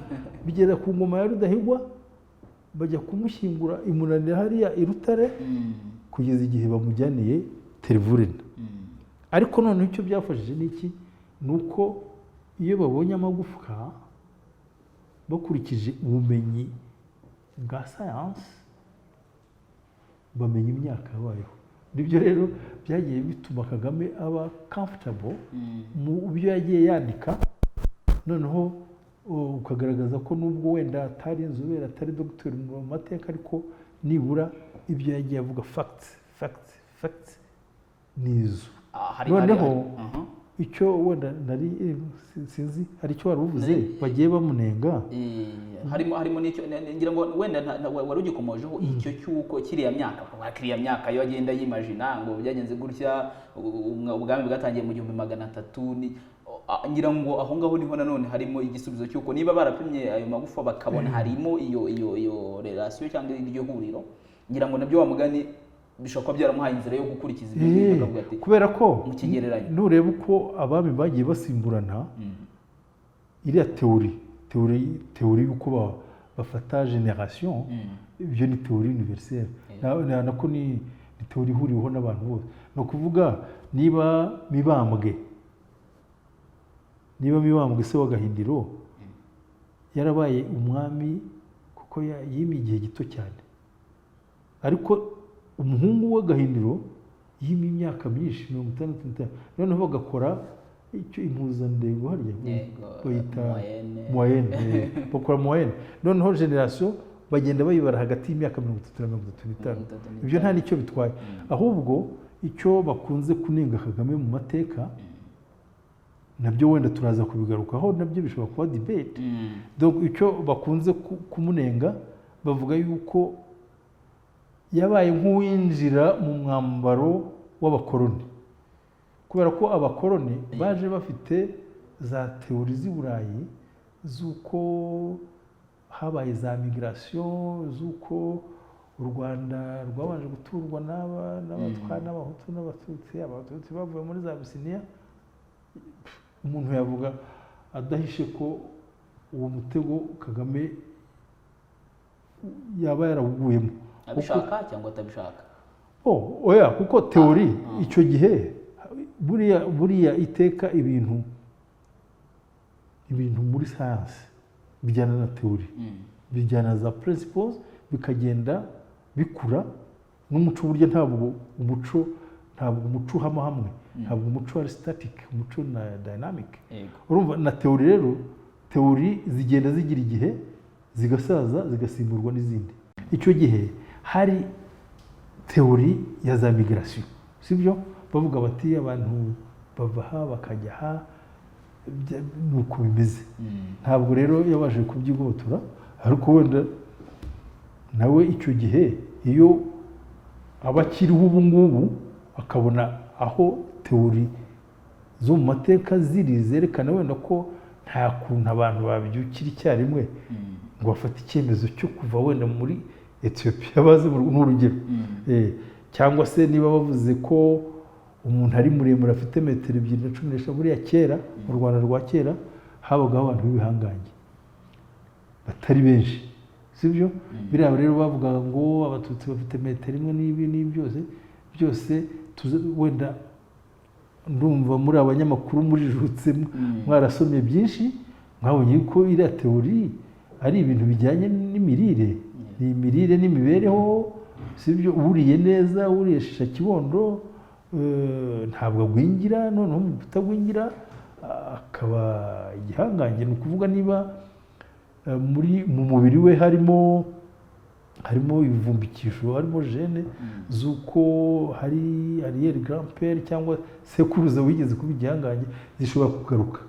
bigera ku ngoma ya Rudahigwa, bajya kumushyingura imunanira hariya i Rutare, kugeza igihe bamujyaniye Tervuren. Ariko noneho icyo byafashije ni iki? Ni uko iyo babonye amagufwa bakurikije ubumenyi bwa sayansi, bamenya imyaka yabayeho. Nibyo rero byagiye bituma Kagame aba comfortable mu byo yagiye yandika, noneho ukagaragaza ko nubwo wenda atari inzobere, atari dogiteri mu mateka, ariko nibura ibyo yagiye avuga facts nizo. Noneho icyo wenda nari sinzi, hari icyo wari uvuze bagiye bamunenga. Harimo n'icyo ngira ngo wenda wari ugikomojeho, icyo cyuko kiriya myaka yo agenda yimagina ngo byagenze gutya, ubwami bwatangiye mu 1300. Ngira ngo aho ngaho niho nanone harimo igisubizo cyuko niba barapimye ayo magufa bakabona harimo iyo relation cyangwa iryo huriro, ngira ngo nabyo wamugani bishobora kuba byaramuhaye inzira yo gukurikiza ibyo bakavuga ati, kubera ko mu kigereranyo nureba uko abami bagiye basimburana, iriya teori y'uko bafata generation, ibyo ni teori universelle. Nako ni teori ihuriweho n'abantu bose. Ni ukuvuga niba Mibambwe se wa Gahindiro yarabaye umwami kuko yimye igihe gito cyane, ariko umuhungu we Gahindiro yimye imyaka myinshi, 65. Noneho bagakora icyo impuzandengo harya bayita moyenne, bakora moyenne. Noneho generation bagenda bayibara hagati y'imyaka 33 na 35. Ibyo nta nicyo bitwaye, ahubwo icyo bakunze kunenga Kagame mu mateka, nabyo wenda turaza kubigarukaho, nabyo bishobora kuba debate. Donc icyo bakunze kumunenga, bavuga yuko yabaye nk'uwinjira mu mwambaro w'abakoloni, kubera ko abakoloni baje bafite za teori z'i Burayi z'uko habaye za migration, z'uko u Rwanda rwabanje guturwa n'abatwa n'abahutu n'abatutsi. Abatutsi bavuye muri za Abisiniya. Umuntu yavuga adahishe ko uwo mutego Kagame yaba yarawuguyemo, abishaka cyangwa atabishaka. Oya, kuko teori icyo gihe buriya iteka ibintu muri science bijyana na teori, bijyana za principles, bikagenda bikura n'umuco. Burya ntabwo umuco uhama hamwe, ntabwo umuco ari static, umuco na dynamic. Urumva na teori rero, teori zigenda zigira igihe zigasaza zigasimburwa n'izindi. Icyo gihe hari teori ya za migration, sibyo? Bavuga bati abantu bava aha bakajya aha, nuko bimeze. Ntabwo rero yabaje kubyigobotora, ariko wenda nawe icyo gihe iyo abakiriho ubu ngubu akabona aho teori zo mu mateka ziri, zerekana wenda ko nta kuntu abantu babyukira icyarimwe ngo bafate icyemezo cyo kuva wenda muri Ethiopia baze n'urugero, cyangwa se niba bavuze ko umuntu ari muremure afite 2.10 metero, buriya kera mu Rwanda rwa kera habagaho abantu b'ibihangange batari benshi, sibyo? Biriya rero bavugaga ngo abatutsi bafite 1 metero byose wenda ndumva muri abanyamakuru murijutse mwarasomye byinshi, mwabonye ko iriya teori ari ibintu bijyanye n'imirire, n'imirire n'imibereho, sibyo? Uriye neza, uriye shisha kibondo, ntabwo agwingira, noneho mu kutagwingira akaba igihangange. Ni ukuvuga niba mu mubiri we harimo ibivumbikisho, harimo gene z'uko hari arrière grand-père cyangwa sekuruza wigeze kuba igihangange, zishobora kugaruka.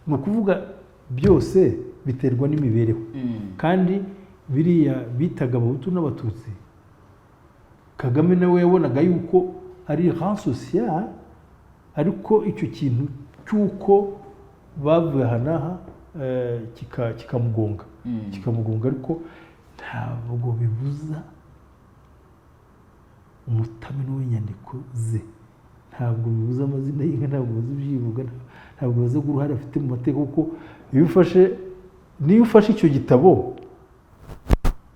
Ni ukuvuga byose biterwa n'imibereho. Kandi biriya bitaga abahutu n'abatutsi, Kagame nawe yabonaga yuko ari rang social, ariko icyo kintu cy'uko bavuye aha n'aha kikamugonga, ariko ntabwo bibuza umutamino w'inyandiko ze, ntabwo bibuza amazina y'inka, ntabwo bibuza ibyivuga, ntabwo bibuza uruhare afite mu mateka. Kuko niyo ufashe icyo gitabo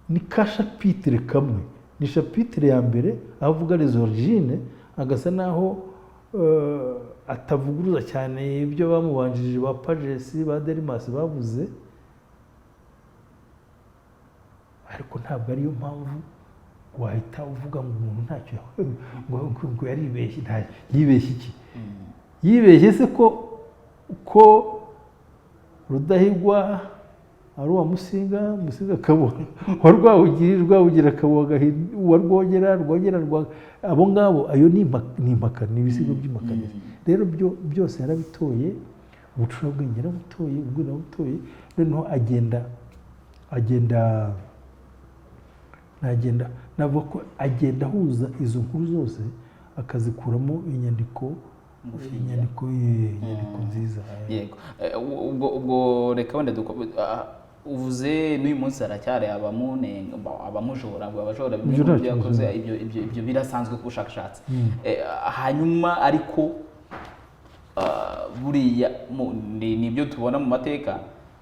ni ka chapitre kamwe, ni chapitre ya mbere aho avuga les origines, agasa naho atavuguruza cyane ibyo bamubanjirije ba Pages, ba Delmas bavuze, ariko ntabwo ariyo mpamvu wahita uvuga ngo umuntu ntacyo ngo yaribeshye. Yibeshye iki? Yibeshye se ko Rudahigwa ari uwa Musinga akaba wa Rwabugiri akaba wa Rwogera, abo ngabo, ayo ni impaka, ni ibisigo by'impakanizi. Rero byose yarabitoye, ubucurabwenge yarabutoye, ubwira yarabutoye, noneho navuga ko agenda ahuza izo nkuru zose akazikuramo inyandiko nziza. Yego. ubwo reka wenda uvuze n'uyu munsi haracyari abamujora, abajora bimwe byakoze, ibyo birasanzwe ku bushakashatsi. Hanyuma ariko buriya nibyo tubona mu mateka,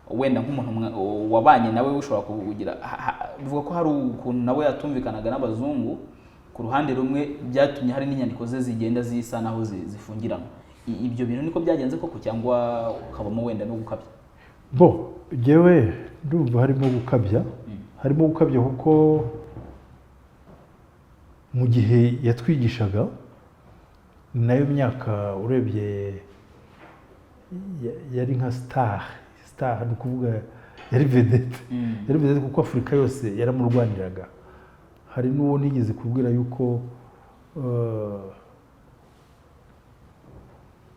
wenda nk'umuntu wabanye nawe ushobora kugira, bivuga ko hari ukuntu nawe yatumvikanaga n'abazungu, ku ruhande rumwe byatumye hari n'inyandiko ze zigenda zisa naho zifungiranwa. Ibyo bintu niko byagenze koko, cyangwa ukabamo wenda no gukabya? Jewe ndumva harimo gukabya, kuko mu gihe yatwigishaga nayo myaka urebye yari nka star, ni ukuvuga yari vedette, kuko Afurika yose yaramurwaniraga. Hari n'uwo nigeze kubwira yuko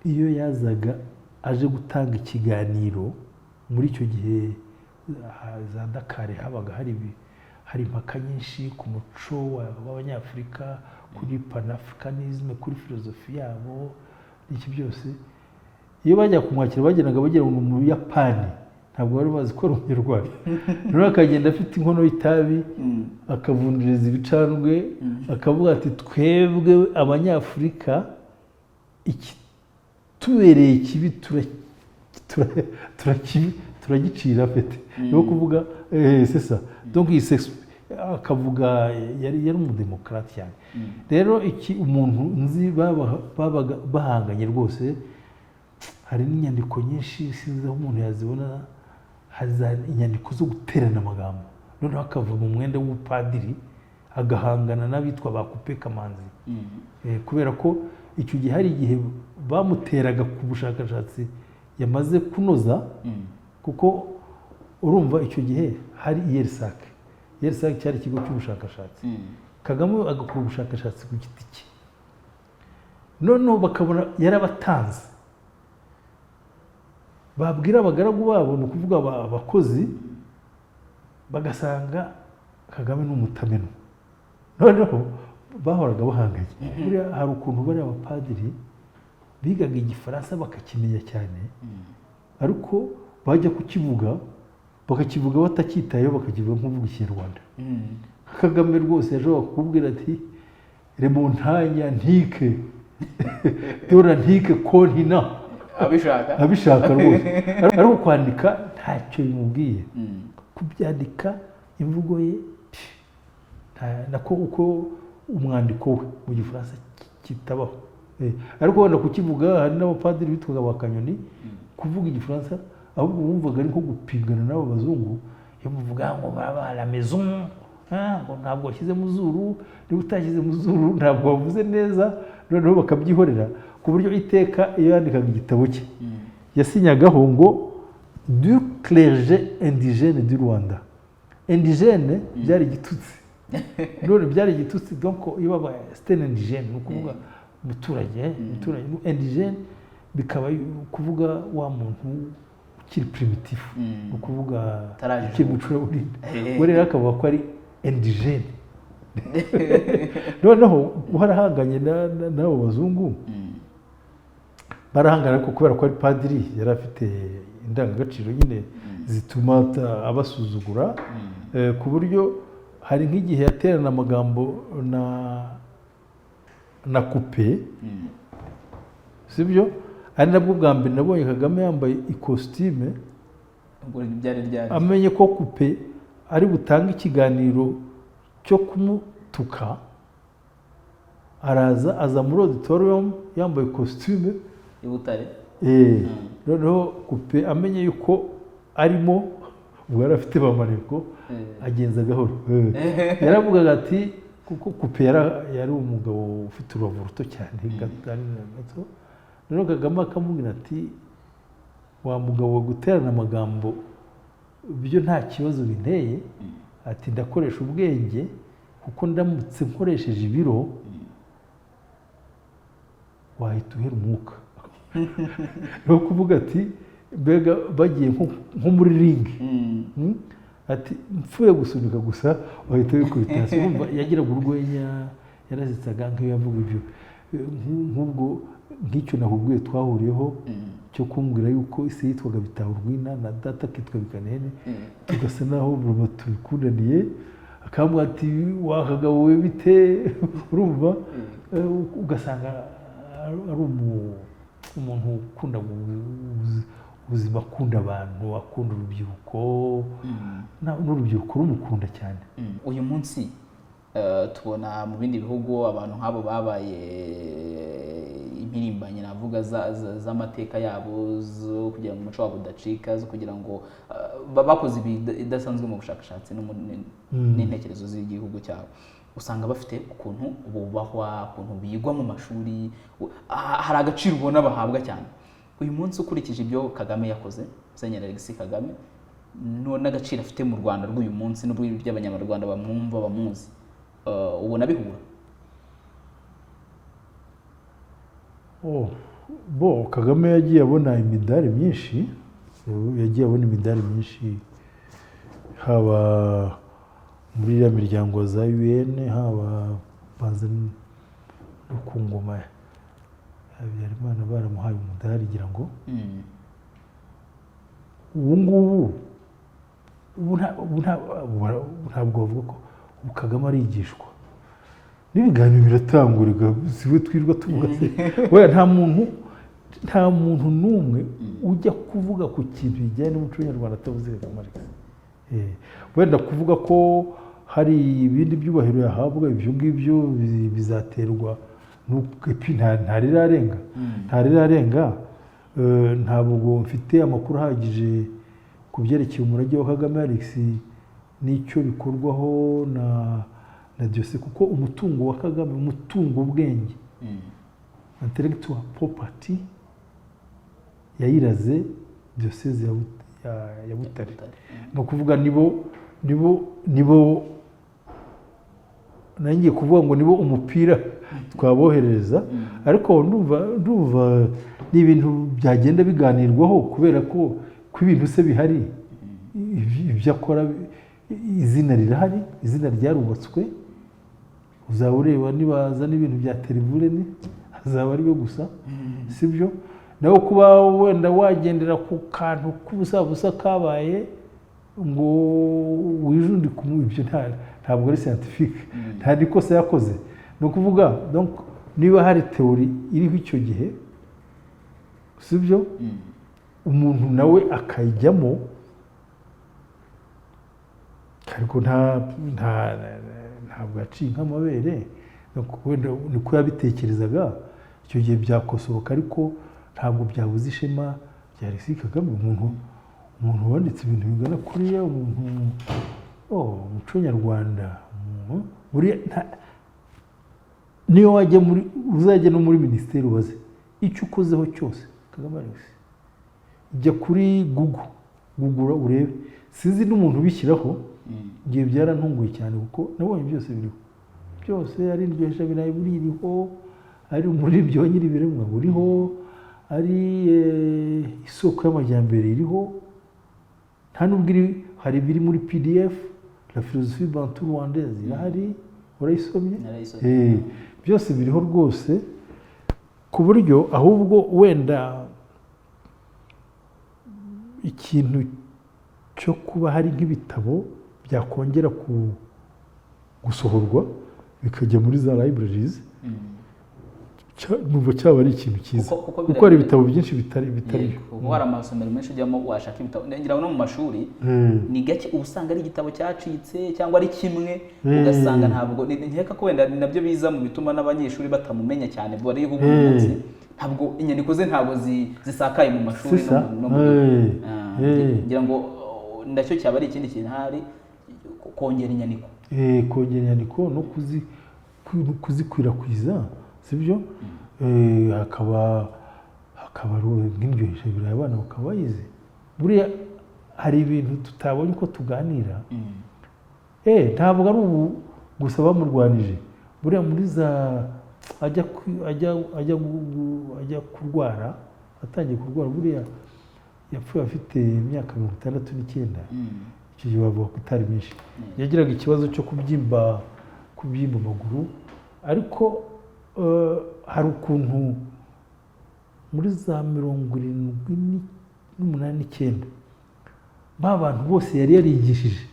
iyo yazaga aje gutanga ikiganiro muri icyo gihe za Dakar, habaga hari impaka nyinshi ku muco w'Abanyafurika, kuri panafricanisme, kuri filozofi yabo n'iki byose. Iyo bajya kumwakira bagendaga bagira ngo mu Buyapani, ntabwo bari bazi ko ari umunyarwanda. Rero akagenda afite inkono y'itabi, akavundiriza ibicanwe, akavuga ati twebwe Abanyafurika tubereye kibi turagicira pete. Niyo kuvuga c'est ça. Donc akavuga yari umudemokrate cyane. Rero umuntu nzi babaga bahanganye rwose, hari n'inyandiko nyinshi sinzi aho umuntu yazibona, hari inyandiko zo guterana amagambo, noneho akava mu mwenda w'ubupadiri agahangana n'abitwa ba Coupe Kamanzi. Kubera ko icyo gihe hari igihe bamuteraga ku bushakashatsi yamaze kunoza, kuko urumva icyo gihe hari IRSAC cyari ikigo cy'ubushakashatsi. Kagame agakora ubushakashatsi ku giti cye, noneho bakabona yarabatanze, babwira abagaragu babo, ni ukuvuga abakozi, bagasanga Kagame n'umutameno, noneho bahoraga bahanganye. Buriya hari ukuntu bari abapadiri bigaga igifaransa bakakimenya cyane, ariko bajya kukivuga bakakivuga batacyitayeho, bakakivuga nk'uvuga Ikinyarwanda. Kagame rwose yashobora kukubwira ati remontanya ntike dora ntike kontina, abishaka rwose. Ariko kwandika ntacyo bimubwiye, kubyandika imvugo ye nako uko umwandiko we mu Gifaransa kitabaho. Ariko wenda kukivuga, hari n'abapadiri bitwaga ba Kanyoni, kuvuga Igifaransa ahubwo bumvaga ari nko gupingana n'abo bazungu. Iyo muvuga ngo baba la maison ngo ntabwo washyize mu zuru, niba utashyize mu zuru ntabwo wavuze neza, noneho bakabyihorera ku buryo iteka iyo yandikaga igitabo cye yasinyagaho ngo du clergé indigène du Rwanda. Indigène byari igitutsi, none byari igitutsi, donc iyo baba c'était un indigène ni ukuvuga umuturage, indigène bikaba kuvuga wa muntu ukiri primitif, ni ukuvuga ukiri mucuraburindi, we rero akavuga ko ari indigène. Noneho uharahanganye n'abo bazungu barahangana ariko kubera ko ari padiri yari afite indangagaciro nyine zituma abasuzugura, ku buryo hari nk'igihe yaterana amagambo na coupe, sibyo? Ari nabwo bwa mbere nabonye Kagame yambaye ikositime, amenye ko coupe ari butange ikiganiro cyo kumutuka, aza muri auditorium yambaye ikositime i Butare. Noneho coupe amenye yuko arimo, ubwo yari afite bamaneko, agenza gahoro. Yaravugaga ati, kuko coupe yari umugabo ufite urubavu ruto cyane gato, noneho Kagame akamubwira ati, wa mugabo wo guterana amagambo byo nta kibazo binteye, ati ndakoresha ubwenge kuko ndamutse nkoresheje ibiro wahita uhera umwuka. No kuvuga ati mbega bagiye nko muri ringi, ati mpfuye gusunika gusa wahita wikubita hasi. Urumva yagiraga urwenya, yarazitsaga nk'iyo yavuga ibyo, nk'ubwo nk'icyo nakubwiye twahuriyeho cyo kumbwira yuko isi yitwaga Bitahurwina na data kitwa Bikanene, tugasa naho buri tubikundaniye, akambwira ati wa kagabo we bite, urumva ugasanga ari umuntu ukunda ubuzima, akunda abantu, akunda urubyiruko, n'urubyiruko rumukunda cyane. Uyu munsi tubona mu bindi bihugu abantu nk'abo babaye impirimbanyi navuga z'amateka yabo, zo kugira ngo umuco wabo udacika, zo kugira ngo bakoze ibidasanzwe mu bushakashatsi n'intekerezo z'igihugu cyabo, usanga bafite ukuntu bubahwa, ukuntu bigwa mu mashuri, hari agaciro ubona bahabwa cyane. Uyu munsi ukurikije ibyo Kagame yakoze, Musenyeri Alexis Kagame, n'agaciro afite mu Rwanda rw'uyu munsi n'uburyo abanyarwanda bamwumva bamuzi, ubona bihura? Kagame yagiye abona imidari myinshi, haba muri iriya miryango za UN, haba banza no ku ngoma ya Habyarimana baramuhaye umudari, ngira ngo ubu ngubu ntabwo bavuga ko ubu Kagame arigishwa, n'ibiganiro biratangurika, siwe twirwa tuvuga se, nta muntu n'umwe ujya kuvuga ku kintu bijyanye n'umuco nyarwanda atavuze Kagame. Wenda kuvuga ko hari ibindi byubahiro yahabwa, ibyo ngibyo bizaterwa ntarirarenga. Ntabwo mfite amakuru ahagije ku byerekeye umurage wa Kagame Alex n'icyo bikorwaho na Diyoseze, kuko umutungo wa Kagame, umutungo ubwenge, intellectual property, yayiraze Diyoseze ya Butare. Ni ukuvuga nibo nangiye kuvuga ngo nibo umupira twabohereza, ariko ndumva ni ibintu byagenda biganirwaho, kubera ko ibintu se bihari, ibyo akora, izina rirahari, izina ryarubatswe, uzaba ureba nibaza n'ibintu bya televureni hazaba ariyo gusa, sibyo? Nawe kuba wenda wagendera ku kantu k'ubusabusa kabaye ngo wijundi ibyo ntabwo ari scientifique, nta nikosa yakoze. Ni ukuvuga niba hari teori iriho icyo gihe, sibyo, umuntu nawe akayijyamo, ariko ntabwo yaciye nk'amabere, niko yabitekerezaga icyo gihe byakosoka, ariko ntabwo byabuze ishema rya Alexis Kagame, umuntu wanditse ibintu bingana kuriya, umuntu umuco nyarwanda buriya niyo wajya uzajya no muri minisiteri ubaze icyo ukozeho cyose Kagame Alex jya kuri Google urebe sinzi n'umuntu ubishyiraho igihe byarantunguye cyane kuko nabonye byose biriho byose ari indyohesha birayi buriho ari muri byo nyiri biremwa buriho ari isoko y'amajyambere iriho nta nubwo hari biri muri PDF la philosophie bantu rwandaise irahari urayisomye byose biriho rwose ku buryo ahubwo wenda ikintu cyo kuba hari nk'ibitabo byakongera gusohorwa bikajya muri za libraries numva cyaba ari ikintu cyiza kuko hari ibitabo byinshi bitari ubu hari amasomero menshi ujyamo washaka ibitabo ngira no mu mashuri ni gake uba usanga ari igitabo cyacitse cyangwa ari kimwe ugasanga ntabwo nkeka ko wenda nabyo biza mu bituma n'abanyeshuri batamumenya cyane bari ubu munsi ntabwo inyandiko ze ntabwo zisakaye mu mashuri no mu ngira ngo ndacyo cyaba ari ikindi kintu hari kongera inyandiko kongera inyandiko no kuzikwirakwiza sibyo hakaba nk'indyohesha birayi abana bakaba bayizi buriya hari ibintu tutabonye uko tuganira ntabwo ari ubu gusa bamurwanije buriya muri za ajya kurwara atangiye kurwara buriya yapfuye afite imyaka 69 icyo gihe bavuga ko itari myinshi yagiraga ikibazo cyo kubyimba amaguru ariko hari ukuntu muri za 78 ba bantu bose yari yarigishije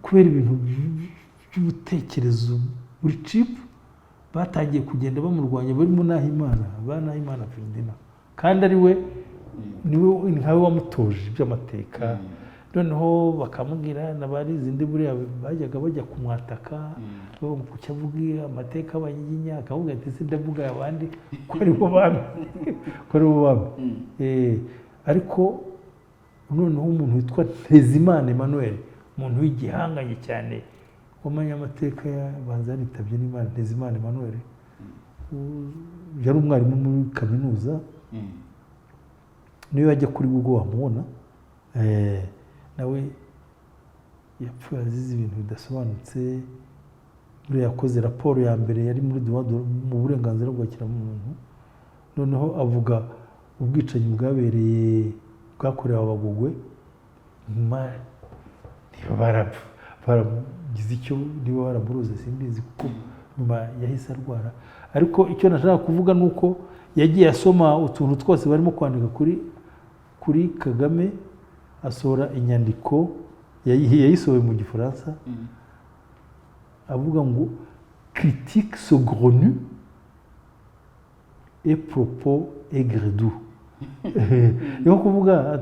kubera ibintu by'ubutekerezo buri chip batangiye kugenda bamurwanya barimo Nahimana Ferdinand kandi ari we niwe nkawe wamutoje by'amateka noneho bakamubwira nabari izindi buriya bajyaga bajya kumwataka kucyavuga amateka abanyiginya akavuga ati se ndavuga abandi ko ari bo bami ariko noneho umuntu witwa Ntezimana Emmanuel umuntu w'igihanganye cyane wamanye amateka yabanza yaritabye n'Imana Ntezimana Emmanuel yari umwarimu muri kaminuza niyo yajya kuri Google wamubona nawe yapfuye azize ibintu bidasobanutse buriya yakoze raporo ya mbere yari muri mu burenganzira bwa kiremwamuntu noneho avuga ubwicanyi bwakorewe Abagogwe nyuma baragize icyo niba baramuroze simbizi kuko nyuma yahise arwara ariko icyo nashaka kuvuga ni uko yagiye asoma utuntu twose barimo kwandika kuri Kagame asohora inyandiko yayisohoye mu gifaransa avuga ngo critique saugrenue et propos aigredou yo kuvuga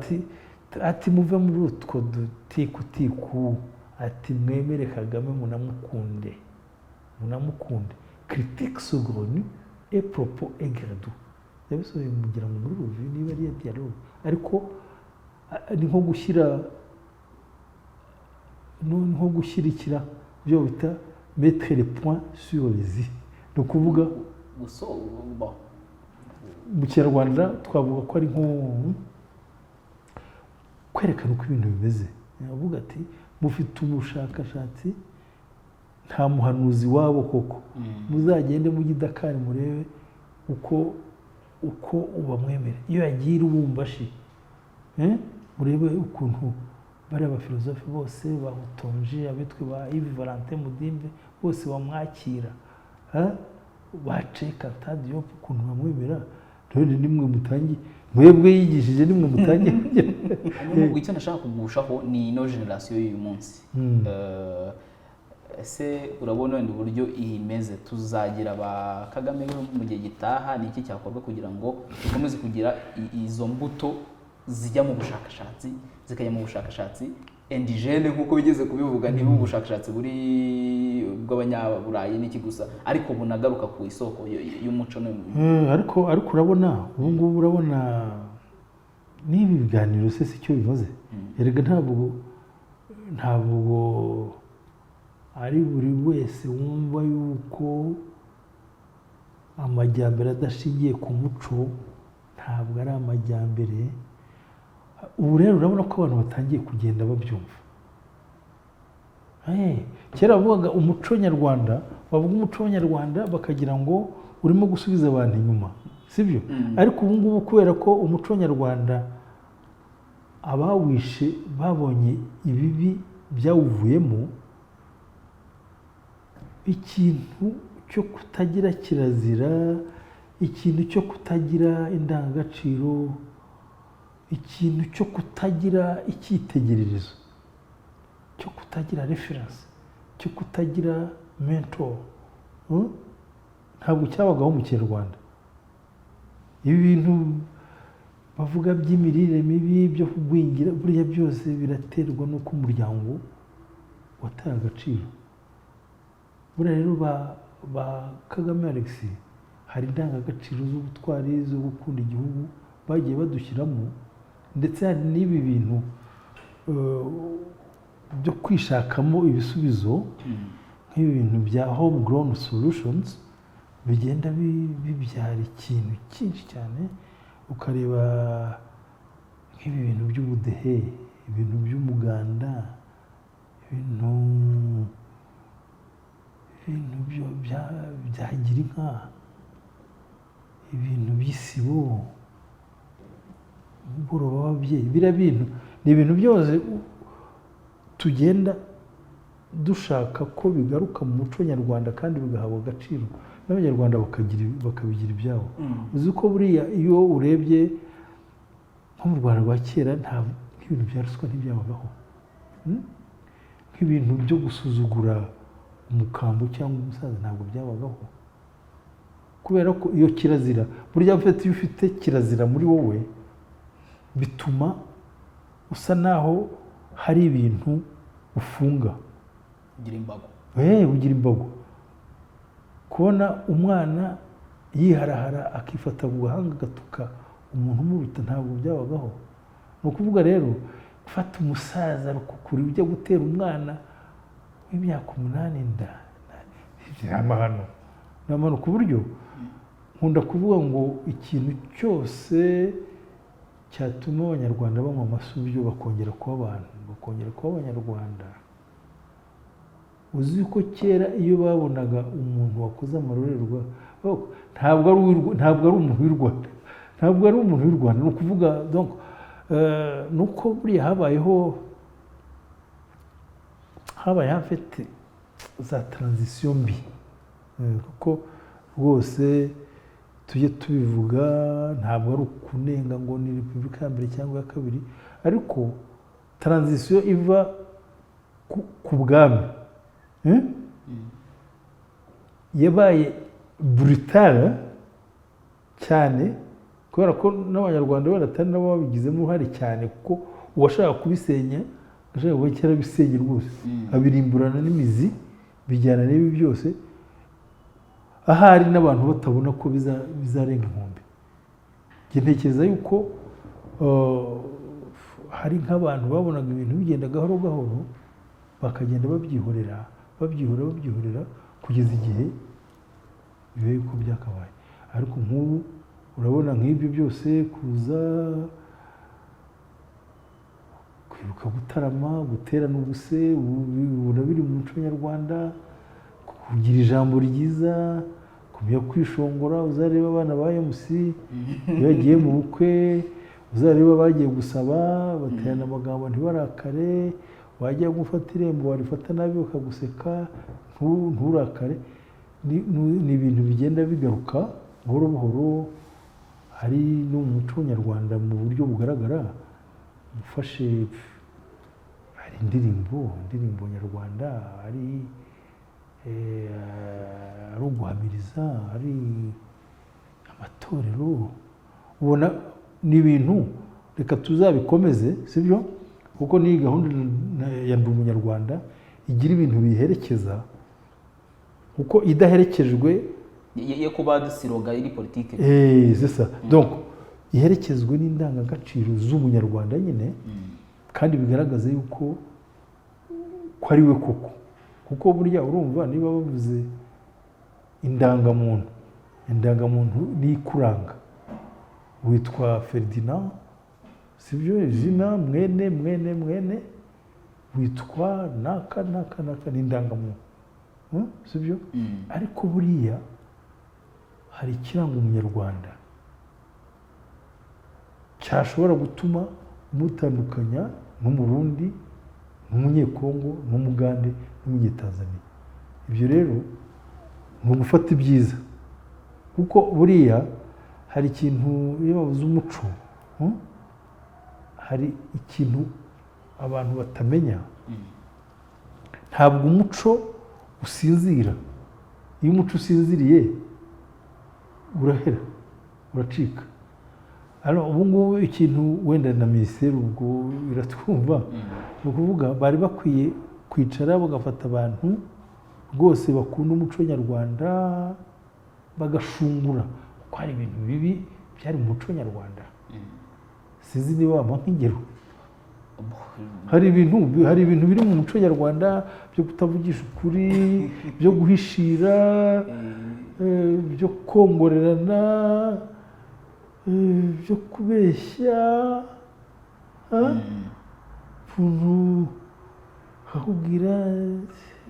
ati muve muri utwo dutiku ati mwemere Kagame munamukunde critique saugrenue et propos aigredou yabisohoye mugira ngo muri revue niba ari dialogue ariko ni nko gushyirikira byo bita mettre les points sur les i no kuvuga mu Kinyarwanda twavuga ko ari nko kwerekana uko ibintu bimeze avuga ati mufite ubushakashatsi nta muhanuzi wabo koko muzagende mu Dakar murebe uko ubamwemera iyo yagiye Lubumbashi murebe ukuntu bari abafilozofe bose bahutonje abitwe ba Yves Valentin Mudimbe bose bamwakira baceka Tadiyo ukuntu bamwemera none nimwe mutangiye mwebwe yigishije nimwe mutangiye n'ubwo icyo nashaka kugushaho ni ino generation y'uyu munsi ese urabona wenda uburyo imeze tuzagira ba Kagame mu gihe gitaha ni iki cyakorwa kugira ngo dukomeze kugira izo mbuto zijya mu bushakashatsi zikajya mu bushakashatsi indigene nkuko bigeze kubivuga niba ubushakashatsi buri bw'abanyaburayi n'iki gusa ariko bunagaruka ku isoko y'umuco ariko urabona ubu ngubu urabona nibi biganiro se icyo bivuze erega ntabwo ari buri wese wumva yuko amajyambere adashingiye ku muco ntabwo ari amajyambere. Ubu rero urabona ko abantu batangiye kugenda babyumva. Kera bavugaga umuco nyarwanda, bavuga umuco nyarwanda bakagira ngo urimo gusubiza abantu inyuma, sibyo? Ariko ubu ngubu kubera ko umuco nyarwanda abawishe babonye ibibi byawuvuyemo, ikintu cyo kutagira kirazira, ikintu cyo kutagira indangagaciro, ikintu cyo kutagira icyitegererezo, cyo kutagira reference, cyo kutagira mentor, ntabwo cyabagaho mu Kinyarwanda. Ibi bintu bavuga by'imirire mibi, byo kugwingira, buriya byose biraterwa n'uko umuryango wataye agaciro. Buriya rero ba Kagame Alex hari indangagaciro z'ubutwari, zo gukunda igihugu bagiye badushyiramo, ndetse hari n'ibi bintu byo kwishakamo ibisubizo, nk'ibi bintu bya home grown solutions bigenda bibyara ikintu cyinshi cyane. Ukareba nk'ibi bintu by'ubudehe, ibintu by'umuganda, ibintu byagira inka, ibintu by'isibo, umugoroba w'ababyeyi, biriya bintu ni ibintu byose tugenda dushaka ko bigaruka mu muco nyarwanda kandi bigahabwa agaciro n'abanyarwanda bakabigira ibyabo. Uzi ko buriya iyo urebye nko mu Rwanda rwa kera, nk'ibintu bya ruswa ntibyabagaho, nk'ibintu byo gusuzugura umukambo cyangwa umusaza ntabwo byabagaho, kubera ko iyo kirazira, burya iyo ufite kirazira muri wowe bituma usa naho hari ibintu ufunga, ugira imbago. Kubona umwana yiharahara akifata mu gahanga agatuka umuntu umuruta ntabwo byabagaho. Ni ukuvuga rero gufata umusaza rukukuri ujya gutera umwana w'imyaka 8 inda ni amahano ku buryo nkunda kuvuga ngo ikintu cyose cyatuma abanyarwanda banywa amasubyo bakongera kuba abantu, bakongera kuba abanyarwanda. Uzi ko kera iyo babonaga umuntu wakoze amarorerwa, ntabwo ari umuntu w'u Rwanda, ntabwo ari umuntu w'u Rwanda. Ni ukuvuga nuko buriya habaye hafite za transition mbi, kuko rwose tujye tubivuga, ntabwo ari ukunenga ngo ni Repubulika ya mbere cyangwa ya kabiri, ariko transition iva ku bwami yabaye brutale cyane, kubera ko n'abanyarwanda baratari nabo babigizemo uruhare cyane, kuko uwashaka kubisenya ashaka kuba cyarabisenye rwose, abirimburana n'imizi, bijyana n'ibi byose, ahari n'abantu batabona ko bizarenga inkombe. Ntekereza yuko hari nk'abantu babonaga ibintu bigenda gahoro gahoro, bakagenda babyihorera kugeza igihe bibe yuko byakabaye. Ariko nk'ubu urabona nk'ibyo byose kuza kwibuka gutarama, guterana ubuse, ubona biri mu muco nyarwanda, kugira ijambo ryiza, kumenya kwishongora. Uzareba abana ba MC iyo bagiye mu bukwe, uzareba bagiye gusaba baterana amagambo ntibarakare, wajya gufata irembo warifata nabi bakaguseka nturakare. Ni ibintu bigenda bigaruka buhoro buhoro. Hari no mu muco nyarwanda mu buryo bugaragara, ufashe hari indirimbo nyarwanda, ari uguhamiriza, ari amatorero, ubona ni ibintu reka tuzabikomeze, sibyo? Kuko ni gahunda ya Ndi Umunyarwanda igira ibintu biherekeza, kuko idaherekejwe yo kuba dusiroga iri politike, c'est ça. Donc iherekezwe n'indangagaciro z'umunyarwanda nyine, kandi bigaragaza yuko ko ari we koko, kuko burya urumva niba bavuze indangamuntu ni ikuranga, witwa Ferdinand sibyo, izina mwene witwa naka ni indangamuntu sibyo. ariko buriya hari ikiranga umunyarwanda cyashobora gutuma umutandukanya n'umurundi, n'umunyekongo, n'umugande, n'umunyetanzaniya. ibyo rero ni ugufata ibyiza, kuko buriya hari ikintu iyo bavuze umuco, hari ikintu abantu batamenya. ntabwo umuco usinzira. iyo umuco usinziriye urahera, uracika. ubu ngubu ikintu wenda na minisiteri ubwo iratwumva, ni ukuvuga bari bakwiye kwicara bagafata abantu rwose bakunda umuco nyarwanda bagashungura, kuko hari ibintu bibi byari mu muco nyarwanda. sinzi niba waba nk'ingero. hari ibintu biri mu muco nyarwanda byo kutavugisha ukuri, byo guhishira, byo kongorerana, byo kubeshya, ukuntu akakubwira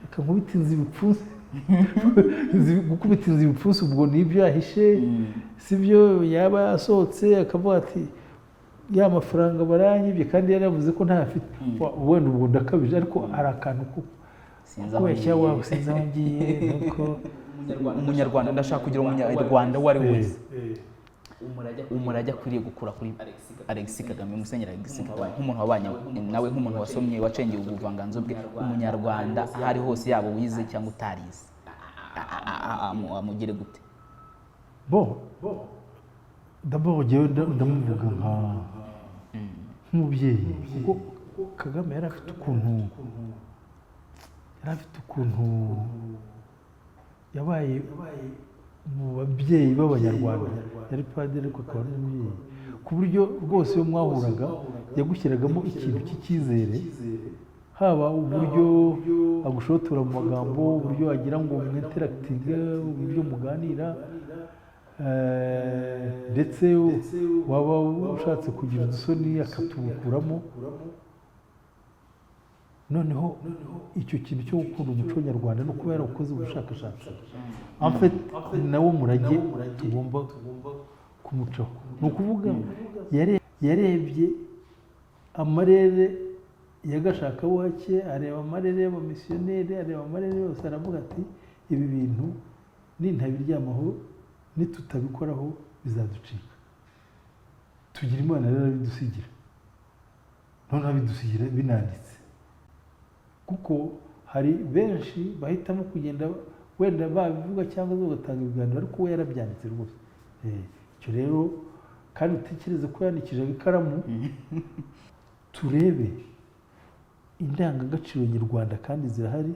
reka nkubite inzu ibipfunsi, gukubita inzu ibipfunsi ubwo ni ibyo yahishe, si byo. yaba yasohotse akavuga ati ya mafaranga baranyibye kandi yari yavuze ko ntayafite, wenda ubwo ndakabije, ariko hari akantu ko kubeshya waba sinzi aho ngiye. umunyarwanda, ndashaka kugira umunyarwanda uwo ari we wese umurage akwiriye gukura kuri Alexis Kagame, Musenyeri Alexis Kagame, nk'umuntu wabanye nawe, nk'umuntu wasomye wacengeye ubuvanganzo bwe. umunyarwanda aho ari hose, yaba wize cyangwa utarize, amugire gute? d'abord jyewe ndamuvuga nk'umubyeyi, kuko Kagame yari afite ukuntu yabaye mu babyeyi b'abanyarwanda. yari padiri ariko akaba n'umubyeyi, ku buryo rwose iyo mwahuraga yagushyiragamo ikintu cy'icyizere, haba uburyo agushotora mu magambo, uburyo wagira ngo mwinterakitinge, uburyo muganira, ndetse waba ushatse kugira udusoni akatubukuramo. noneho icyo kintu cyo gukunda umuco nyarwanda no kuba yarakoze ubushakashatsi, en fait nawo murage tugomba kumucaho. ni ukuvuga yarebye amarere ya gashakabuhake, areba amarere y'abamisiyoneri, areba amarere yose, aravuga ati ibi bintu nintabiryamaho, nitutabikoraho bizaducika. tugira Imana rero abidusigira, noneho abidusigira binanditse, kuko hari benshi bahitamo kugenda wenda babivuga cyangwa bagatanga ibiganiro, ariko we yarabyanditse rwose. icyo rero kandi utekereze ko yandikije ikaramu. turebe indangagaciro nyarwanda kandi zirahari,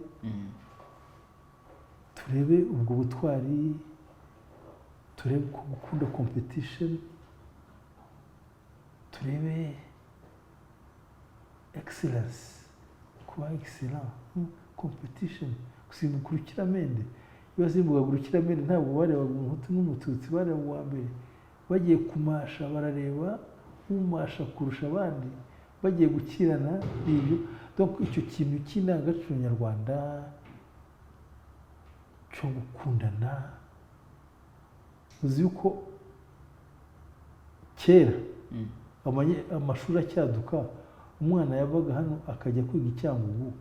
turebe ubwo butwari, turebe ko gukunda competition, turebe excellence, kuba excellent, competition, gusimbuka urukiramende. iyo wasimbukaga urukiramende ntabwo barebaga umuhutu n'umututsi, bareba uwa mbere. bagiye kumasha barareba umasha kurusha abandi, bagiye gukirana ibyo. donc icyo kintu cy'indangagaciro nyarwanda cyo gukundana. uzi yuko kera amashuri acyaduka, umwana yavaga hano akajya kwiga i Cyangugu,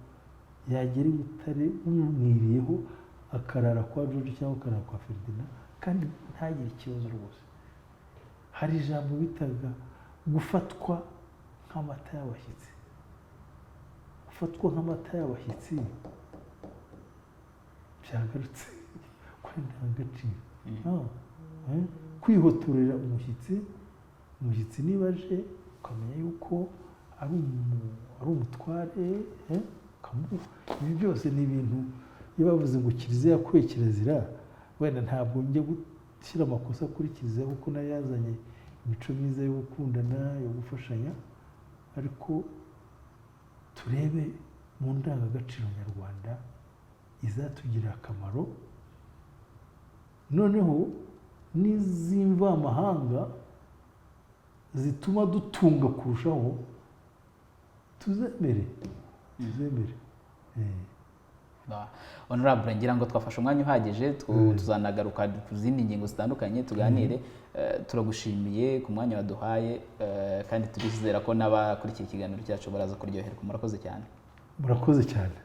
yagera i Butare bumwiriyeho akarara kwa George cyangwa akarara kwa Ferdinand, kandi ntagire ikibazo rwose. hari ijambo bitaga gufatwa nk'amata y'abashyitsi. gufatwa nk'amata y'abashyitsi byagarutse kuri ndangagaciro. kwihotorera umushyitsi niba aje ukamenya yuko ari umutware, ibi byose ni ibintu iyo bavuze ngo kiliziya yakuye kirazira, wenda ntabwo njya gushyira amakosa kuri kiliziya kuko nayo yazanye imico myiza yo gukundana, yo gufashanya, ariko turebe mu ndangagaciro nyarwanda izatugirira akamaro, noneho n'iz'imvamahanga zituma dutunga kurushaho tuzemere. Honorable, ngira ngo twafashe umwanya uhagije, tuzanagaruka ku zindi ngingo zitandukanye tuganire. Turagushimiye ku mwanya waduhaye, kandi turizera ko n'abakurikiye ikiganiro cyacu baraza kuryoherwa. Murakoze cyane. Murakoze cyane.